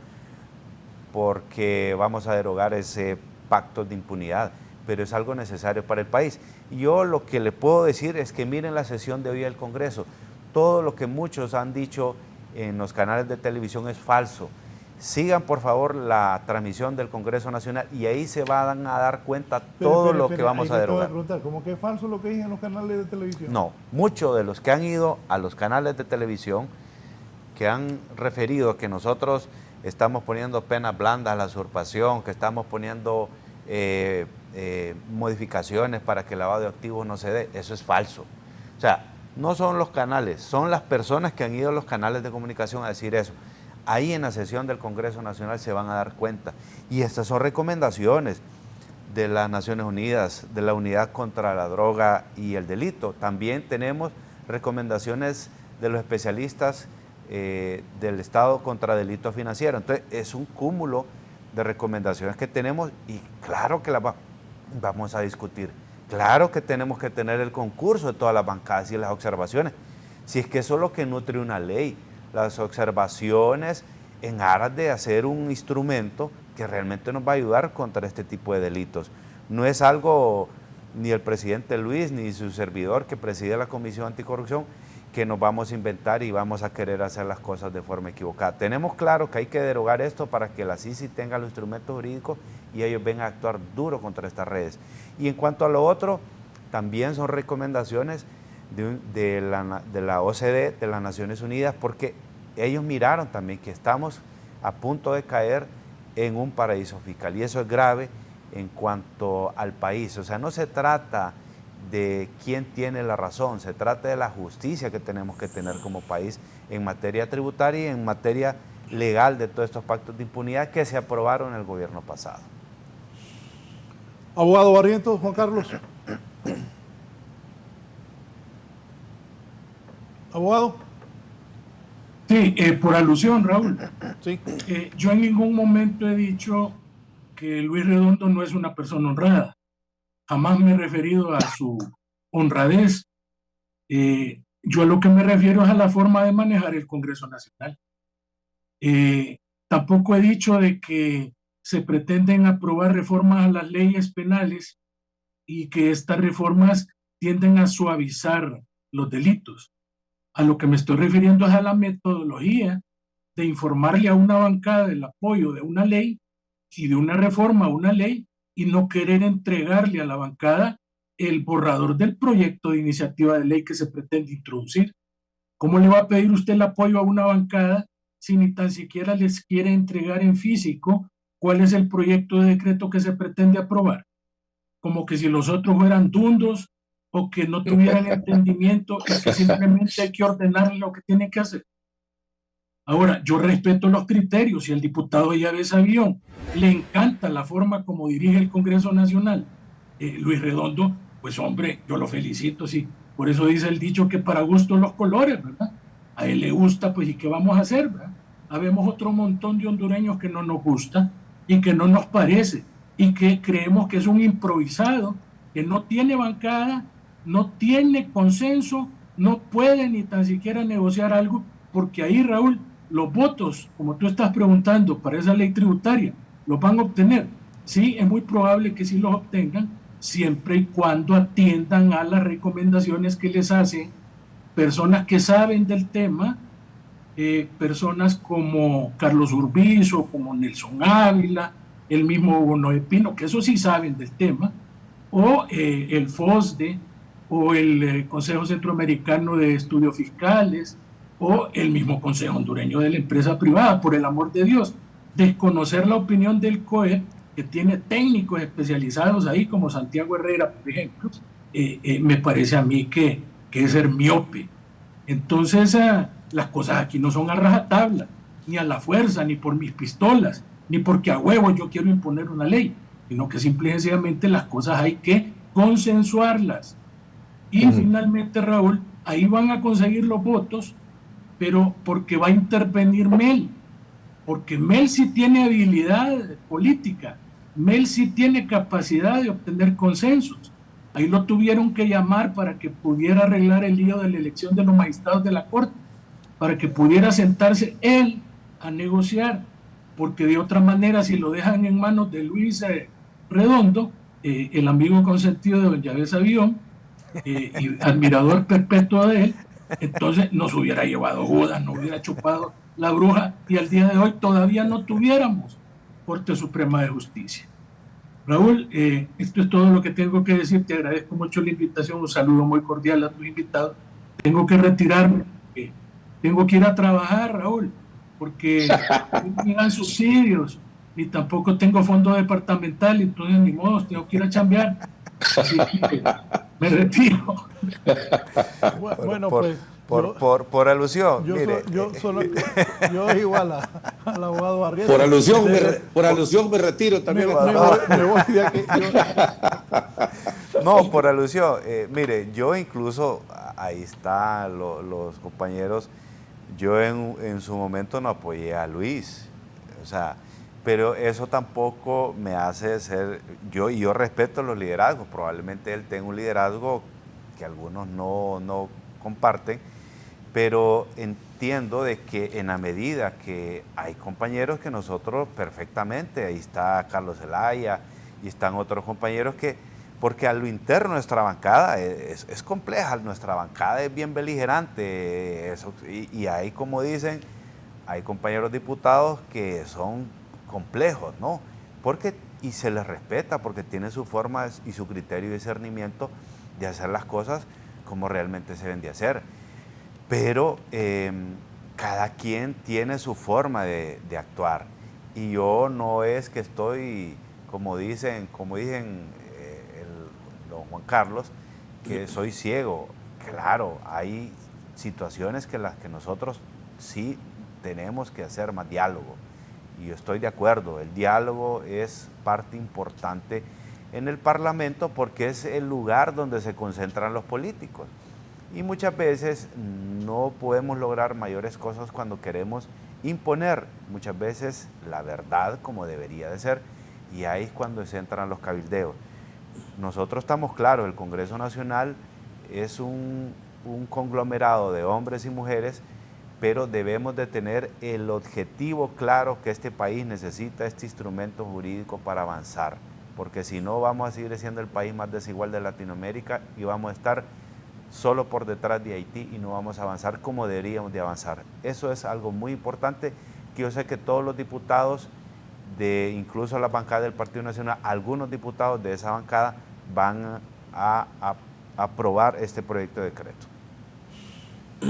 porque vamos a derogar ese pacto de impunidad, pero es algo necesario para el país. Y yo lo que le puedo decir es que miren la sesión de hoy del Congreso. Todo lo que muchos han dicho en los canales de televisión es falso. Sigan por favor la transmisión del Congreso Nacional y ahí se van a dar cuenta todo lo que vamos a derogar. ¿Cómo que es falso lo que dicen en los canales de televisión? No, muchos de los que han ido a los canales de televisión que han referido que nosotros estamos poniendo penas blandas a la usurpación, que estamos poniendo modificaciones para que el lavado de activos no se dé, eso es falso. O sea, no son los canales, son las personas que han ido a los canales de comunicación a decir eso. Ahí en la sesión del Congreso Nacional se van a dar cuenta. Y estas son recomendaciones de las Naciones Unidas, de la Unidad contra la Droga y el Delito. También tenemos recomendaciones de los especialistas del Estado contra delitos financieros. Entonces, es un cúmulo de recomendaciones que tenemos y claro que las vamos a discutir. Claro que tenemos que tener el concurso de todas las bancadas y las observaciones. Si es que eso es lo que nutre una ley, las observaciones en aras de hacer un instrumento que realmente nos va a ayudar contra este tipo de delitos. No es algo ni el presidente Luis ni su servidor que preside la Comisión Anticorrupción que nos vamos a inventar y vamos a querer hacer las cosas de forma equivocada. Tenemos claro que hay que derogar esto para que la CICI tenga los instrumentos jurídicos y ellos vengan a actuar duro contra estas redes. Y en cuanto a lo otro, también son recomendaciones de la OCDE, de las Naciones Unidas, porque ellos miraron también que estamos a punto de caer en un paraíso fiscal y eso es grave en cuanto al país. O sea, no se trata de quién tiene la razón, se trata de la justicia que tenemos que tener como país en materia tributaria y en materia legal de todos estos pactos de impunidad que se aprobaron en el gobierno pasado. Abogado Barrientos, Juan Carlos. Abogado. Sí, por alusión, Raúl. Sí. Yo en ningún momento he dicho que Luis Redondo no es una persona honrada. Jamás me he referido a su honradez. Yo a lo que me refiero es a la forma de manejar el Congreso Nacional. Tampoco he dicho de que se pretenden aprobar reformas a las leyes penales y que estas reformas tienden a suavizar los delitos. A lo que me estoy refiriendo es a la metodología de informarle a una bancada del apoyo de una ley y de una reforma a una ley y no querer entregarle a la bancada el borrador del proyecto de iniciativa de ley que se pretende introducir. ¿Cómo le va a pedir usted el apoyo a una bancada si ni tan siquiera les quiere entregar en físico cuál es el proyecto de decreto que se pretende aprobar? Como que si los otros fueran dundos o que no tuvieran entendimiento y que simplemente hay que ordenarle lo que tiene que hacer. Ahora, yo respeto los criterios. Si al diputado Yávez Avión le encanta la forma como dirige el Congreso Nacional, Luis Redondo, pues hombre, yo lo felicito, sí. Por eso dice el dicho que para gusto los colores, ¿verdad? A él le gusta, pues, ¿y qué vamos a hacer, verdad? Habemos otro montón de hondureños que no nos gusta y que no nos parece y que creemos que es un improvisado, que no tiene bancada, no tiene consenso, no puede ni tan siquiera negociar algo, porque ahí, Raúl, los votos, como tú estás preguntando, para esa ley tributaria, los van a obtener. Sí, es muy probable que sí los obtengan, siempre y cuando atiendan a las recomendaciones que les hacen personas que saben del tema, personas como Carlos Urbizo, como Nelson Ávila, el mismo Hugo Noé Pino, que eso sí saben del tema, o el FOSDE, o el Consejo Centroamericano de Estudios Fiscales, o el mismo Consejo Hondureño de la Empresa Privada, por el amor de Dios. Desconocer la opinión del COE, que tiene técnicos especializados ahí, como Santiago Herrera, por ejemplo, me parece a mí que es ser miope. Entonces, las cosas aquí no son a rajatabla, ni a la fuerza, ni por mis pistolas, ni porque a huevo yo quiero imponer una ley, sino que simple y sencillamente las cosas hay que consensuarlas. Y finalmente, Raúl, ahí van a conseguir los votos, pero porque va a intervenir Mel, porque Mel sí tiene habilidad política, Mel sí tiene capacidad de obtener consensos. Ahí lo tuvieron que llamar para que pudiera arreglar el lío de la elección de los magistrados de la Corte, para que pudiera sentarse él a negociar, porque de otra manera, si lo dejan en manos de Luis Redondo, el amigo consentido de don Yavés Avión, y admirador perpetuo de él, entonces nos hubiera llevado Judas, nos hubiera chupado la bruja, y al día de hoy todavía no tuviéramos Corte Suprema de Justicia. Raúl, esto es todo lo que tengo que decir. Te agradezco mucho la invitación, un saludo muy cordial a tus invitados. Tengo que retirarme, tengo que ir a trabajar, Raúl, porque no me dan subsidios, ni tampoco tengo fondo departamental, entonces ni modo, tengo que ir a chambear. Así que me retiro. Bueno, pues... Por alusión, yo igual al abogado Barrientos. Por alusión me retiro también. Me voy de aquí. No, por alusión. Mire, yo incluso, ahí están los compañeros, yo en su momento no apoyé a Luis, o sea, pero eso tampoco me hace ser, yo respeto los liderazgos, probablemente él tenga un liderazgo que algunos no comparten, pero entiendo de que en la medida que hay compañeros que nosotros perfectamente, ahí está Carlos Zelaya y están otros compañeros que, porque a lo interno nuestra bancada es compleja, nuestra bancada es bien beligerante, y hay, como dicen, hay compañeros diputados que son complejos, ¿no? Y se les respeta porque tienen su forma y su criterio y discernimiento de hacer las cosas como realmente se deben de hacer. Pero cada quien tiene su forma de actuar, y yo no es que estoy, como dicen don Juan Carlos, que soy ciego. Claro, hay situaciones que las que nosotros sí tenemos que hacer más diálogo, y yo estoy de acuerdo, el diálogo es parte importante en el Parlamento porque es el lugar donde se concentran los políticos. Y muchas veces no podemos lograr mayores cosas cuando queremos imponer muchas veces la verdad como debería de ser, y ahí es cuando se entran los cabildeos. Nosotros estamos claros, el Congreso Nacional es un conglomerado de hombres y mujeres, pero debemos de tener el objetivo claro que este país necesita este instrumento jurídico para avanzar, porque si no vamos a seguir siendo el país más desigual de Latinoamérica y vamos a estar solo por detrás de Haití y no vamos a avanzar como deberíamos de avanzar. Eso es algo muy importante que yo sé que todos los diputados, incluso la bancada del Partido Nacional, algunos diputados de esa bancada van a aprobar este proyecto de decreto.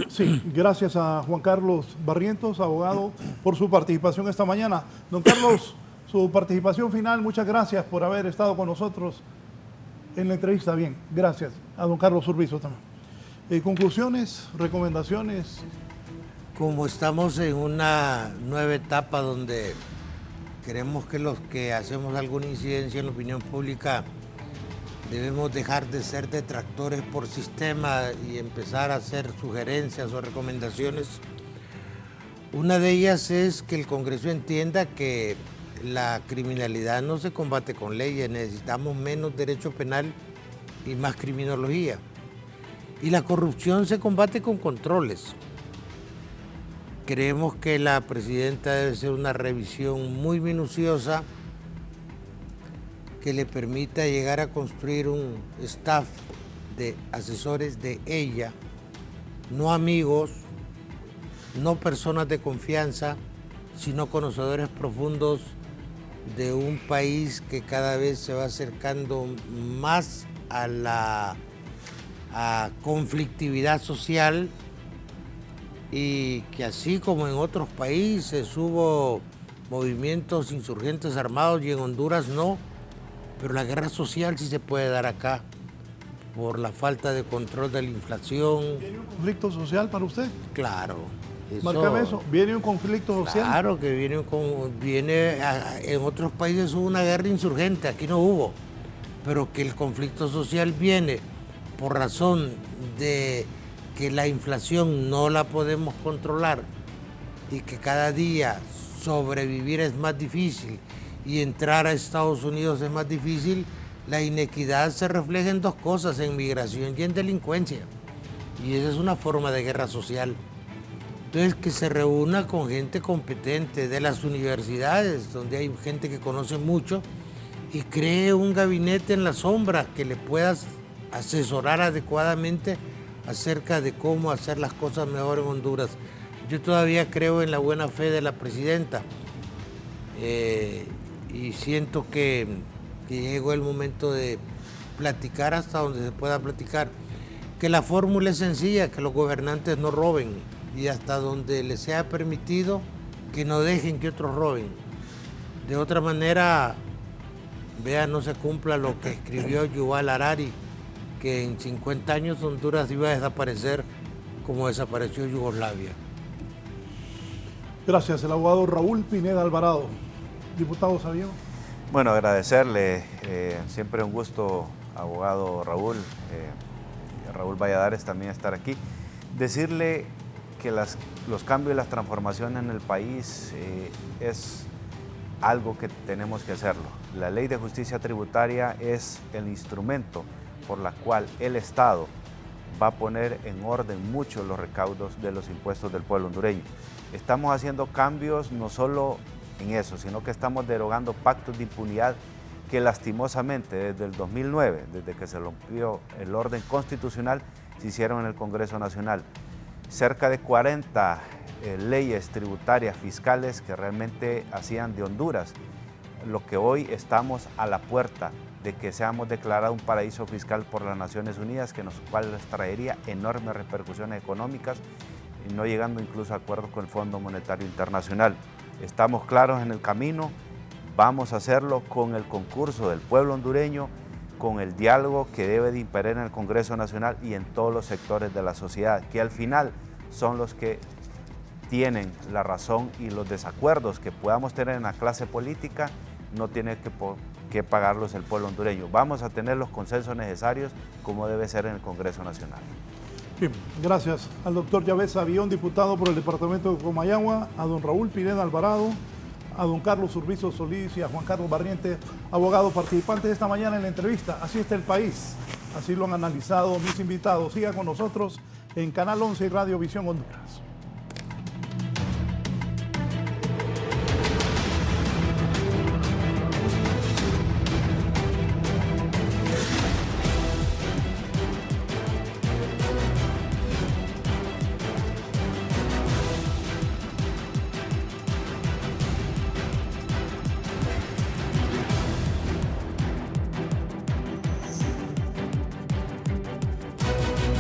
Sí, gracias a Juan Carlos Barrientos, abogado, por su participación esta mañana. Don Carlos, su participación final, muchas gracias por haber estado con nosotros en la entrevista. Bien, gracias a don Carlos Urbizo también. Conclusiones, recomendaciones. Como estamos en una nueva etapa donde queremos que los que hacemos alguna incidencia en la opinión pública debemos dejar de ser detractores por sistema y empezar a hacer sugerencias o recomendaciones. Una de ellas es que el Congreso entienda que la criminalidad no se combate con leyes, necesitamos menos derecho penal y más criminología. Y la corrupción se combate con controles. Creemos que la presidenta debe hacer una revisión muy minuciosa que le permita llegar a construir un staff de asesores de ella, no amigos, no personas de confianza, sino conocedores profundos de un país que cada vez se va acercando más a la conflictividad social, y que así como en otros países hubo movimientos insurgentes armados y en Honduras no, pero la guerra social sí se puede dar acá por la falta de control de la inflación. ¿Viene un conflicto social para usted? Claro. Márcame eso, ¿viene un conflicto social? Claro que viene en otros países hubo una guerra insurgente, aquí no hubo, pero que el conflicto social viene por razón de que la inflación no la podemos controlar y que cada día sobrevivir es más difícil y entrar a Estados Unidos es más difícil, la inequidad se refleja en dos cosas, en migración y en delincuencia. Y esa es una forma de guerra social. Entonces, que se reúna con gente competente de las universidades, donde hay gente que conoce mucho, y cree un gabinete en la sombra que le pueda asesorar adecuadamente acerca de cómo hacer las cosas mejor en Honduras. Yo todavía creo en la buena fe de la presidenta y siento que llegó el momento de platicar hasta donde se pueda platicar. Que la fórmula es sencilla, que los gobernantes no roben y hasta donde les sea permitido que no dejen que otros roben. De otra manera, no se cumpla lo que escribió Yuval Harari, que en 50 años Honduras iba a desaparecer como desapareció Yugoslavia. Gracias, el abogado Raúl Pineda Alvarado. Diputado Sabio. Bueno, agradecerle, siempre un gusto, abogado Raúl, Raúl Valladares también estar aquí. Decirle que los cambios y las transformaciones en el país es algo que tenemos que hacerlo. La Ley de Justicia Tributaria es el instrumento por la cual el Estado va a poner en orden mucho los recaudos de los impuestos del pueblo hondureño. Estamos haciendo cambios no solo en eso, sino que estamos derogando pactos de impunidad que lastimosamente desde el 2009, desde que se rompió el orden constitucional, se hicieron en el Congreso Nacional. Cerca de 40 leyes tributarias fiscales que realmente hacían de Honduras lo que hoy estamos a la puerta de que seamos declarados un paraíso fiscal por las Naciones Unidas, que nos cual les traería enormes repercusiones económicas, y no llegando incluso a acuerdos con el Fondo Monetario Internacional. Estamos claros en el camino, vamos a hacerlo con el concurso del pueblo hondureño, con el diálogo que debe de imperar en el Congreso Nacional y en todos los sectores de la sociedad, que al final son los que tienen la razón, y los desacuerdos que podamos tener en la clase política no tiene que pagarlos el pueblo hondureño. Vamos a tener los consensos necesarios como debe ser en el Congreso Nacional. Bien, gracias al doctor Yavés Avión, diputado por el departamento de Comayagua, a don Raúl Pineda Alvarado, a don Carlos Urbizo Solís y a Juan Carlos Barriente, abogados participantes esta mañana en la entrevista. Así está el país, así lo han analizado mis invitados. Siga con nosotros en Canal 11 y Radio Visión Honduras.